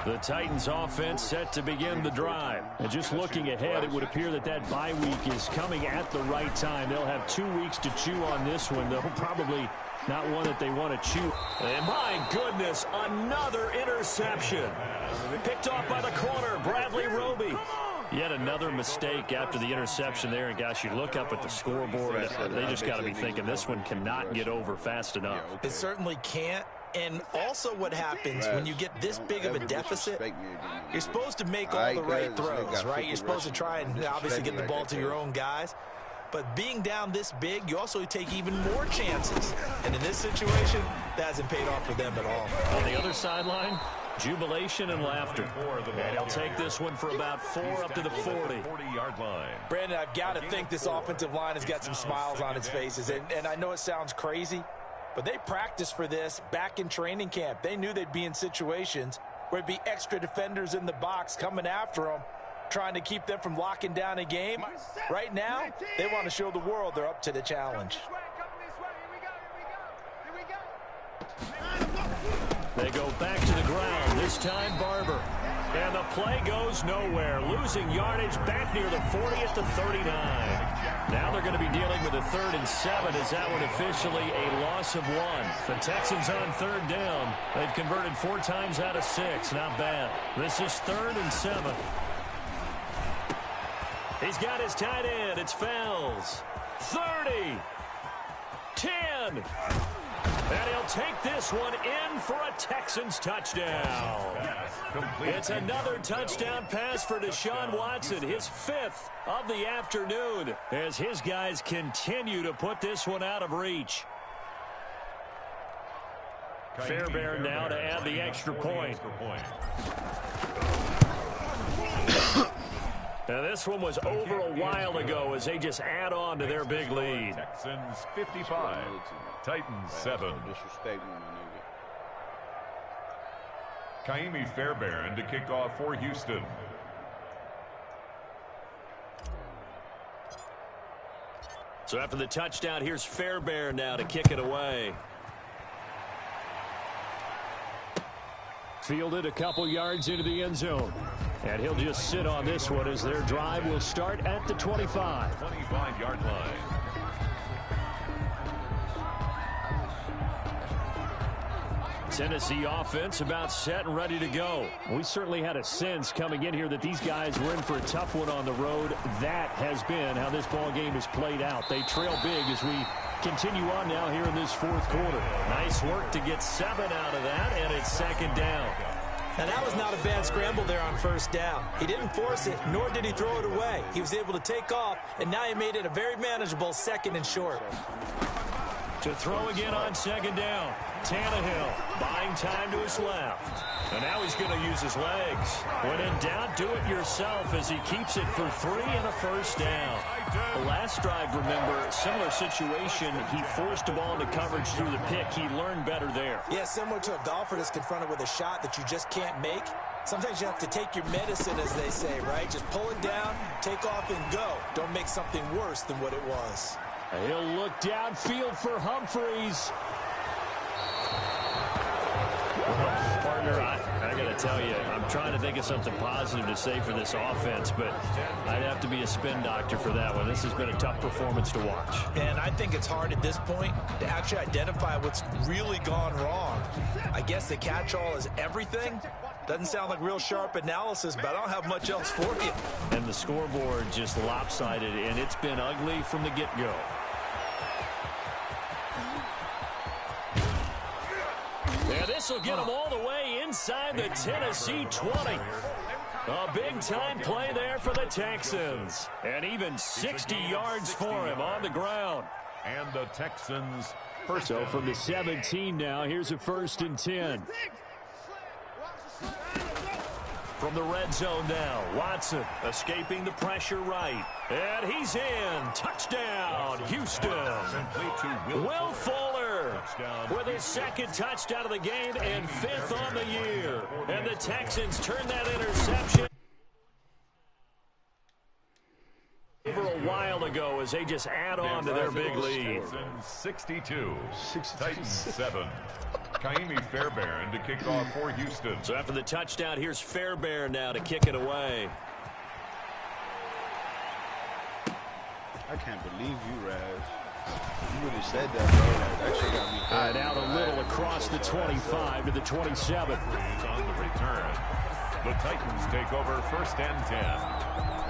The Titans offense set to begin the drive. And just looking ahead, it would appear that that bye week is coming at the right time. They'll have 2 weeks to chew on this one, though probably not one that they want to chew. And my goodness, another interception. Picked off by the corner, Bradley Roby. Yet another mistake after the interception there. And gosh, you look up at the scoreboard, they just got to be thinking this one cannot get over fast enough. It certainly can't. And also what happens when you get this big of a deficit, you're supposed to make all the right throws, right? You're supposed to try and obviously get the ball to your own guys. But being down this big, you also take even more chances. And in this situation, that hasn't paid off for them at all. On the other sideline, jubilation and laughter. And he'll take this one for about 4 up to the 40. 40-yard line. Brandon, I've got to think this offensive line has got some smiles on its faces. And I know it sounds crazy, but they practiced for this back in training camp. They knew they'd be in situations where it'd be extra defenders in the box coming after them, trying to keep them from locking down a game. Right now, they want to show the world they're up to the challenge. They go back to the ground, this time Barber. And the play goes nowhere, losing yardage back near the 40 at the 39. Now they're going to be dealing with a 3rd and 7 as that one officially a loss of 1. The Texans on 3rd down. They've converted 4 times out of 6. Not bad. This is 3rd and 7. He's got his tight end. It's Fells. 30. 10. And he'll take this one in for a Texans touchdown. It's another touchdown pass for Deshaun Watson, his 5th of the afternoon, as his guys continue to put this one out of reach. Fairbairn now to add the extra point. Now this one was over a while ago as they just add on to their big lead. Texans 55, Titans 7. Kaimi Fairbairn to kick off for Houston. So after the touchdown, here's Fairbairn now to kick it away. Fielded a couple yards into the end zone. And he'll just sit on this one as their drive will start at the 25. 25-yard line. Tennessee offense about set and ready to go. We certainly had a sense coming in here that these guys were in for a tough one on the road. That has been how this ball game has played out. They trail big as we continue on now here in this fourth quarter. Nice work to get 7 out of that, and it's second down. Now, that was not a bad scramble there on first down. He didn't force it, nor did he throw it away. He was able to take off, and now he made it a very manageable second and short. To throw again on second down. Tannehill buying time to his left. And now he's going to use his legs. When in doubt, do it yourself as he keeps it for 3 and a first down. The last drive, remember, similar situation. He forced the ball into coverage through the pick. He learned better there. Yeah, similar to a golfer that's confronted with a shot that you just can't make. Sometimes you have to take your medicine, as they say, right? Just pull it down, take off, and go. Don't make something worse than what it was. He'll look downfield for Humphreys. Partner, I got to tell you, I'm trying to think of something positive to say for this offense, but I'd have to be a spin doctor for that one. This has been a tough performance to watch. And I think it's hard at this point to actually identify what's really gone wrong. I guess the catch-all is everything. Doesn't sound like real sharp analysis, but I don't have much else for you. And the scoreboard just lopsided, and it's been ugly from the get-go. Yeah, this will get them all the way inside the Tennessee 20. A big-time play there for the Texans. And even 60 yards for him on the ground. And the Texans first. So from the 17 now, here's a 1st and 10. From the red zone now, Watson escaping the pressure right. And he's in. Touchdown, Houston. Will Fuller with his 2nd touchdown of the game and 5th on the year. And the Texans turn that interception over a while ago as they just add on to their big lead. 62. Titans 7. Kaimi Fairbairn to kick off for Houston. So after the touchdown, here's Fairbairn now to kick it away. I can't believe you, Raz. You really said that, bro. That shit got me dead. Out a little across the 25 to the 27. On the return. The Titans take over 1st and 10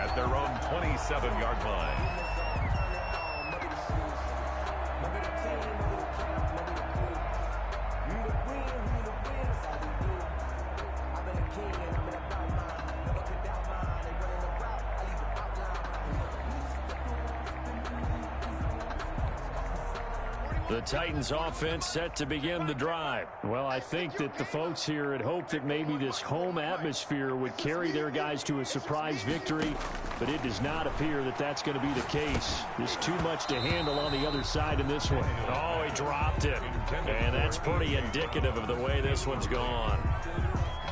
at their own 27-yard line. The Titans offense set to begin the drive. Well, I think that the folks here had hoped that maybe this home atmosphere would carry their guys to a surprise victory, but it does not appear that that's going to be the case. There's too much to handle on the other side in this one. Oh, he dropped it. And that's pretty indicative of the way this one's gone.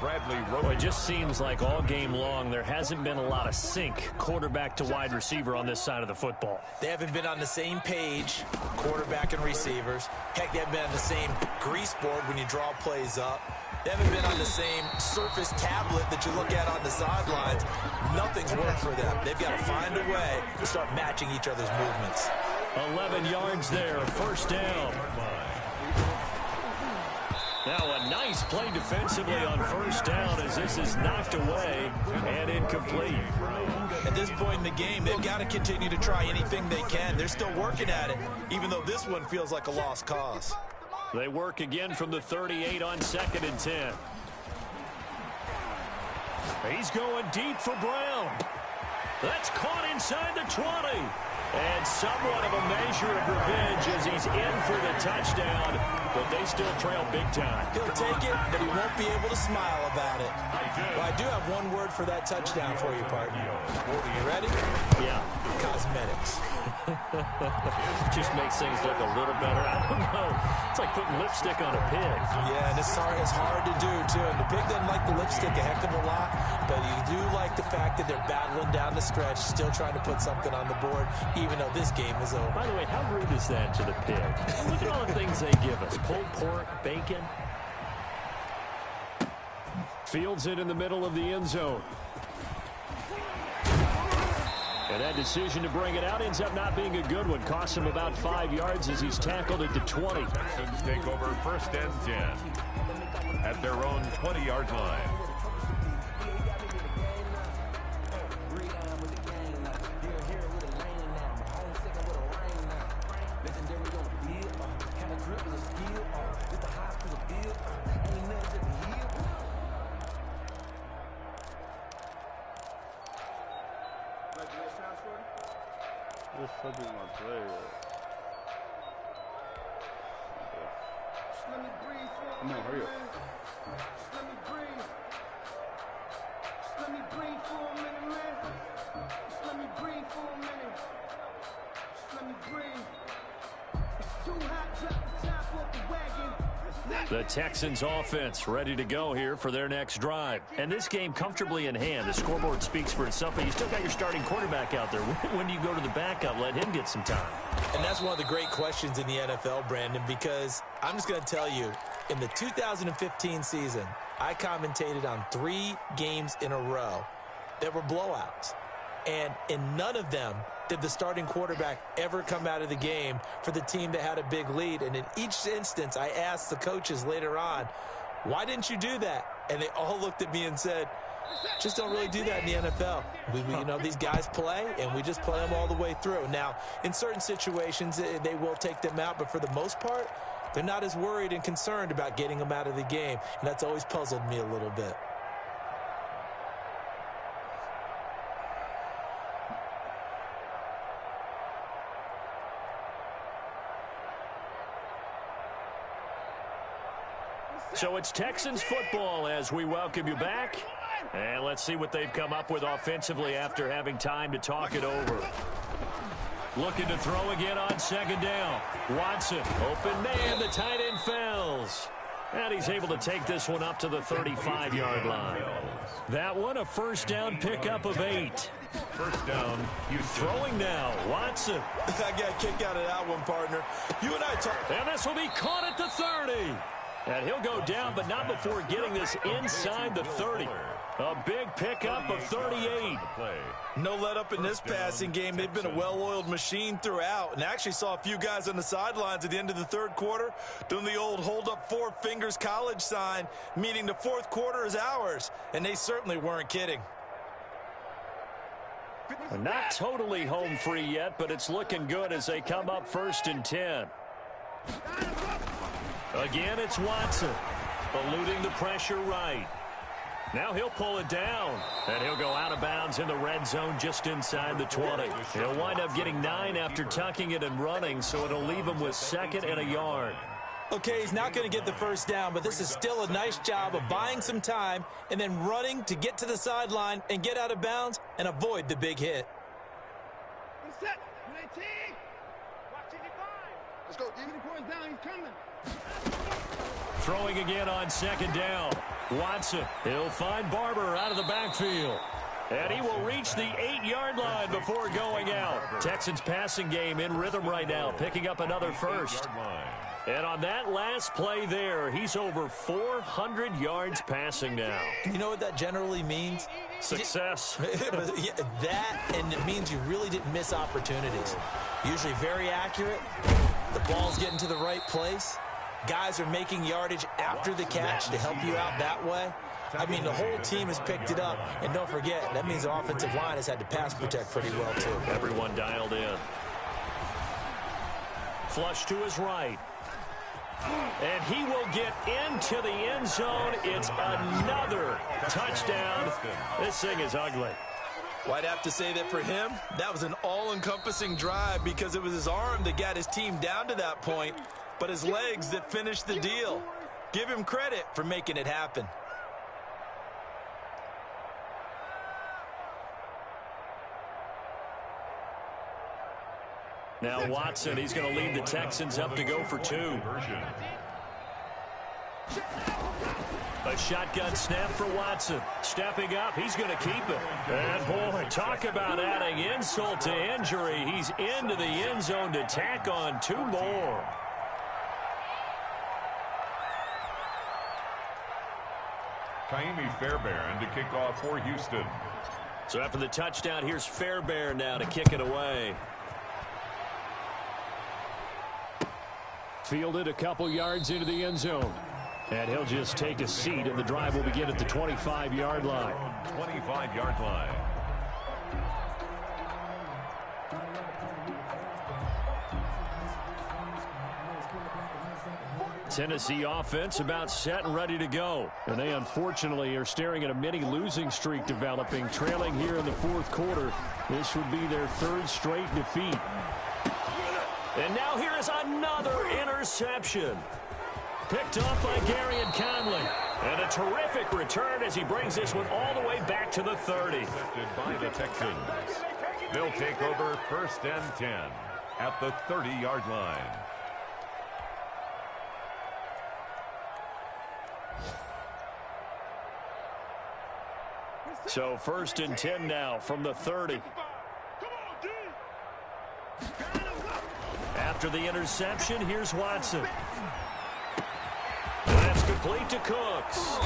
Well, it just seems like all game long there hasn't been a lot of sync quarterback to wide receiver on this side of the football. They haven't been on the same page, quarterback and receivers. Heck, they haven't been on the same grease board when you draw plays up. They haven't been on the same Surface tablet that you look at on the sidelines. Nothing's worked for them. They've got to find a way to start matching each other's movements. 11 yards there, 1st down. Now a nice play defensively on 1st down as this is knocked away and incomplete. At this point in the game, they've got to continue to try anything they can. They're still working at it, even though this one feels like a lost cause. They work again from the 38 on 2nd and 10. He's going deep for Brown. That's caught inside the 20. And somewhat of a measure of revenge as he's in for the touchdown, but they still trail big time. He'll take it, but he won't be able to smile about it. Well, I do have one word for that touchdown for you, partner. You ready? Yeah. Cosmetics. Just makes things look a little better. I don't know. It's like putting lipstick on a pig. Yeah, and it's hard to do, too. And the pig doesn't like the lipstick a heck of a lot, but you do like the fact that they're battling down the stretch, still trying to put something on the board, even though this game is over. By the way, how rude is that to the pig? Look at all the things they give us. Pulled pork, bacon. Fields it in the middle of the end zone. And that decision to bring it out ends up not being a good one. Costs him about 5 yards as he's tackled at the 20. Texans take over 1st and 10 at their own 20-yard line. What's up with my play? Just let me breathe for a Come on, hurry up. minute. Just let me breathe. Just let me breathe for a minute, man. Just let me breathe for a minute. Just let me breathe. It's too hot, drop the top off the wagon. The Texans offense ready to go here for their next drive. And this game comfortably in hand. The scoreboard speaks for itself, but you still got your starting quarterback out there. When do you go to the backup? Let him get some time. And that's one of the great questions in the NFL, Brandon, because I'm just going to tell you, in the 2015 season, I commentated on 3 games in a row that were blowouts. And in none of them did the starting quarterback ever come out of the game for the team that had a big lead. And in each instance, I asked the coaches later on, why didn't you do that? And they all looked at me and said, just don't really do that in the NFL. You know, these guys play, and we just play them all the way through. Now, in certain situations, they will take them out, but for the most part, they're not as worried and concerned about getting them out of the game. And that's always puzzled me a little bit. So it's Texans football as we welcome you back. And let's see what they've come up with offensively after having time to talk it over. Looking to throw again on 2nd down. Watson, open man, the tight end fails. And he's able to take this one up to the 35-yard line. That one, a 1st down pickup of 8. 1st down, Houston. Throwing now, Watson. I got kicked out of that one, partner. You and I talked. And this will be caught at the 30. And he'll go down, but not before getting this inside the 30. A big pickup of 38. No let up in this passing game. They've been a well-oiled machine throughout. And actually saw a few guys on the sidelines at the end of the 3rd quarter doing the old hold up 4 fingers college sign, meaning the 4th quarter is ours. And they certainly weren't kidding. Not totally home free yet, but it's looking good as they come up 1st and 10. Again, it's Watson, eluding the pressure right. Now he'll pull it down, and he'll go out of bounds in the red zone just inside the 20. He'll wind up getting 9 after tucking it and running, so it'll leave him with 2nd and a yard. Okay, he's not going to get the 1st down, but this is still a nice job of buying some time and then running to get to the sideline and get out of bounds and avoid the big hit. Let's go, D. Points down, he's coming. Throwing again on 2nd down. Watson, he'll find Barber out of the backfield. And he will reach the 8-yard line before going out. Texans passing game in rhythm right now, picking up another 1st. And on that last play there, he's over 400 yards passing now. You know what that generally means? Success. That, and it means you really didn't miss opportunities. Usually very accurate. The ball's getting to the right place. Guys are making yardage after the catch to help you out that way. I mean, the whole team has picked it up. And don't forget, that means the offensive line has had to pass protect pretty well, too. Everyone dialed in. Flush to his right. And he will get into the end zone. It's another touchdown. This thing is ugly. Well, I'd have to say that for him, that was an all-encompassing drive because it was his arm that got his team down to that point, but his legs that finished the deal. Give him credit for making it happen. Now Watson, he's going to lead the Texans up to go for 2. A shotgun snap for Watson. Stepping up, he's going to keep it. And boy, talk about adding insult to injury. He's into the end zone to tack on 2 more. Kaimi Fairbairn to kick off for Houston. So after the touchdown, here's Fairbairn now to kick it away. Fielded a couple yards into the end zone. And he'll just take a seat, and the drive will begin at the 25-yard line. 25-yard line. Tennessee offense about set and ready to go. And they unfortunately are staring at a mini losing streak developing, trailing here in the 4th quarter. This would be their 3rd straight defeat. And now here is another interception. Picked off by Garyon Conley. And a terrific return as he brings this one all the way back to the 30. Intercepted by the Texans. They'll take over 1st and 10 at the 30-yard line. So 1st and 10 now from the 30. After the interception, here's Watson. That's complete to Cooks.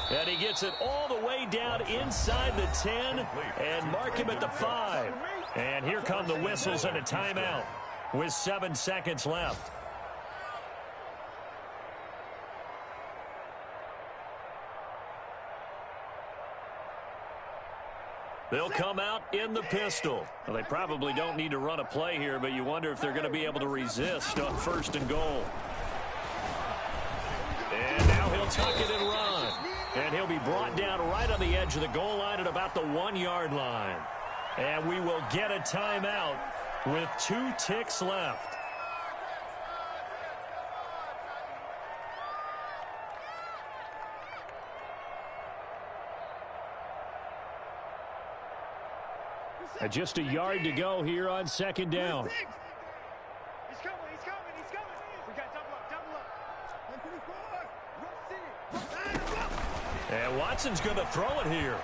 And he gets it all the way down inside the 10 and mark him at the 5. And here come the whistles and a timeout with 7 seconds left. They'll come out in the pistol. Well, they probably don't need to run a play here, but you wonder if they're going to be able to resist on 1st and goal. And now he'll tuck it and run. And he'll be brought down right on the edge of the goal line at about the 1-yard line. And we will get a timeout with 2 ticks left. Just a yard to go here on 2nd down. He's coming. We got double up. And Watson's going to throw it here.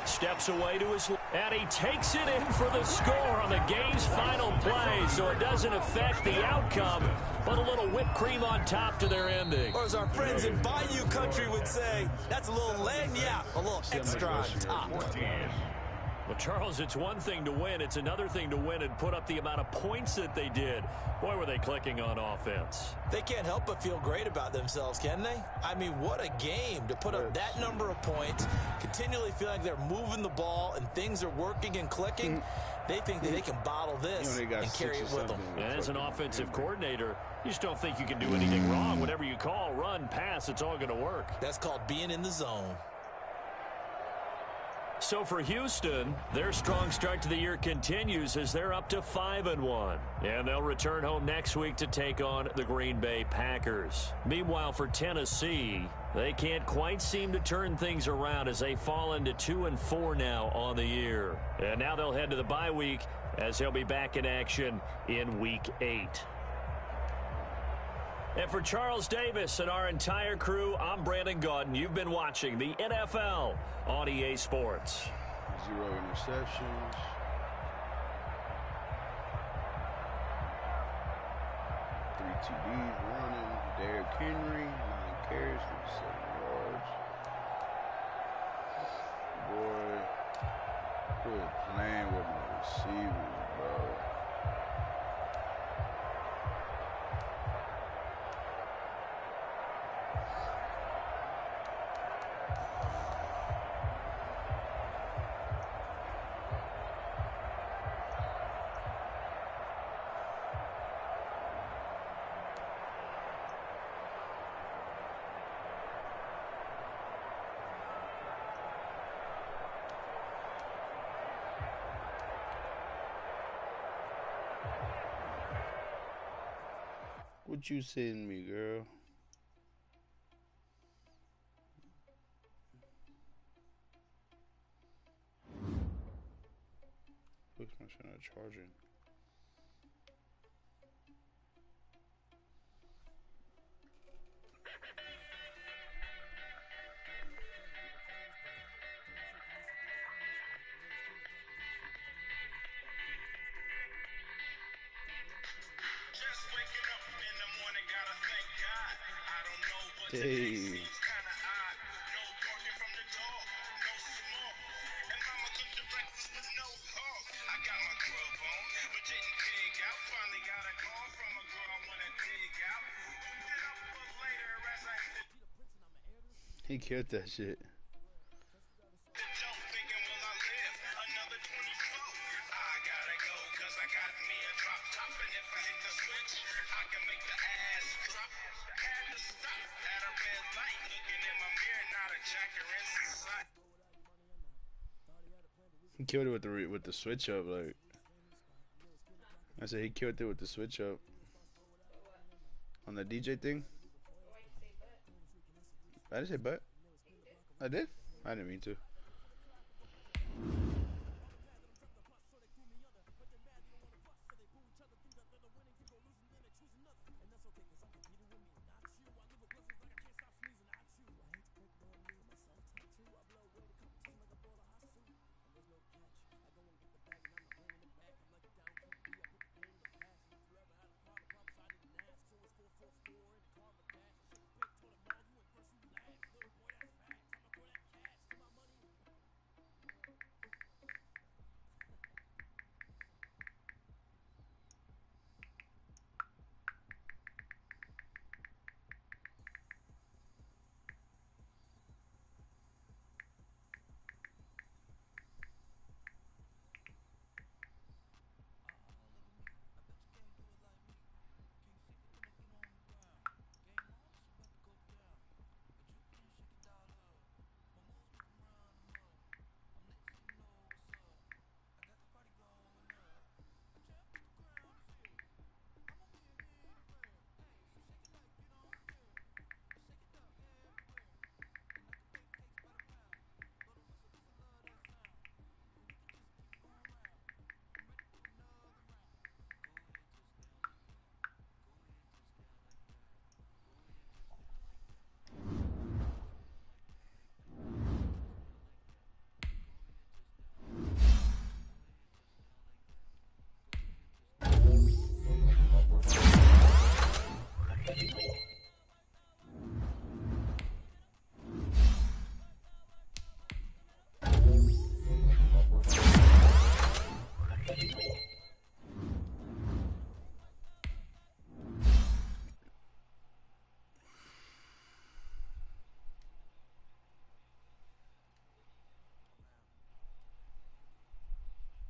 Steps away to his left. And he takes it in for the score on the game's final play, so it doesn't affect the outcome, but a little whipped cream on top to their ending. Or as our friends in Bayou Country would say, that's a little lagniappe, a little extra on top. Well, Charles, it's one thing to win. It's another thing to win and put up the amount of points that they did. Boy, were they clicking on offense. They can't help but feel great about themselves, can they? I mean, what a game to put up that number of points, continually feel like they're moving the ball and things are working and clicking. They think that they can bottle this and carry it with them. And as an offensive coordinator, you just don't think you can do anything wrong. Whatever you call, run, pass, it's all going to work. That's called being in the zone. So for Houston, their strong start to the year continues as they're up to 5-1. And they'll return home next week to take on the Green Bay Packers. Meanwhile, for Tennessee, they can't quite seem to turn things around as they fall into 2-4 now on the year. And now they'll head to the bye week as they'll be back in action in Week 8. And for Charles Davis and our entire crew, I'm Brandon Gaudin. You've been watching the NFL on EA Sports. 0 interceptions. Three TDs running. Derrick Henry, 9 carries, 57 yards. Boy, quit playing with my receivers, bro. What you sending me, girl? Looks my shit not charging. Just waking up in the morning, gotta thank God. I don't know what Hey. today seems kinda odd. No barking from the dog, no smoke. And mama cooked the breakfast with no hog. I got my grub on, but didn't pig out. Finally got a call from a girl I wanna dig out. Hooked it up a little later as I hit He killed that shit. the dope, thinking will I live another 24? I gotta go, cause I got me a drop top. And if I hit the switch, I can make the ass drop. Had to stop at a red light, looking in my mirror, not a jacker in sight. He killed it with the switch up, like. I said he killed it with the switch up. On the DJ thing? I didn't say but. I did? I didn't mean to.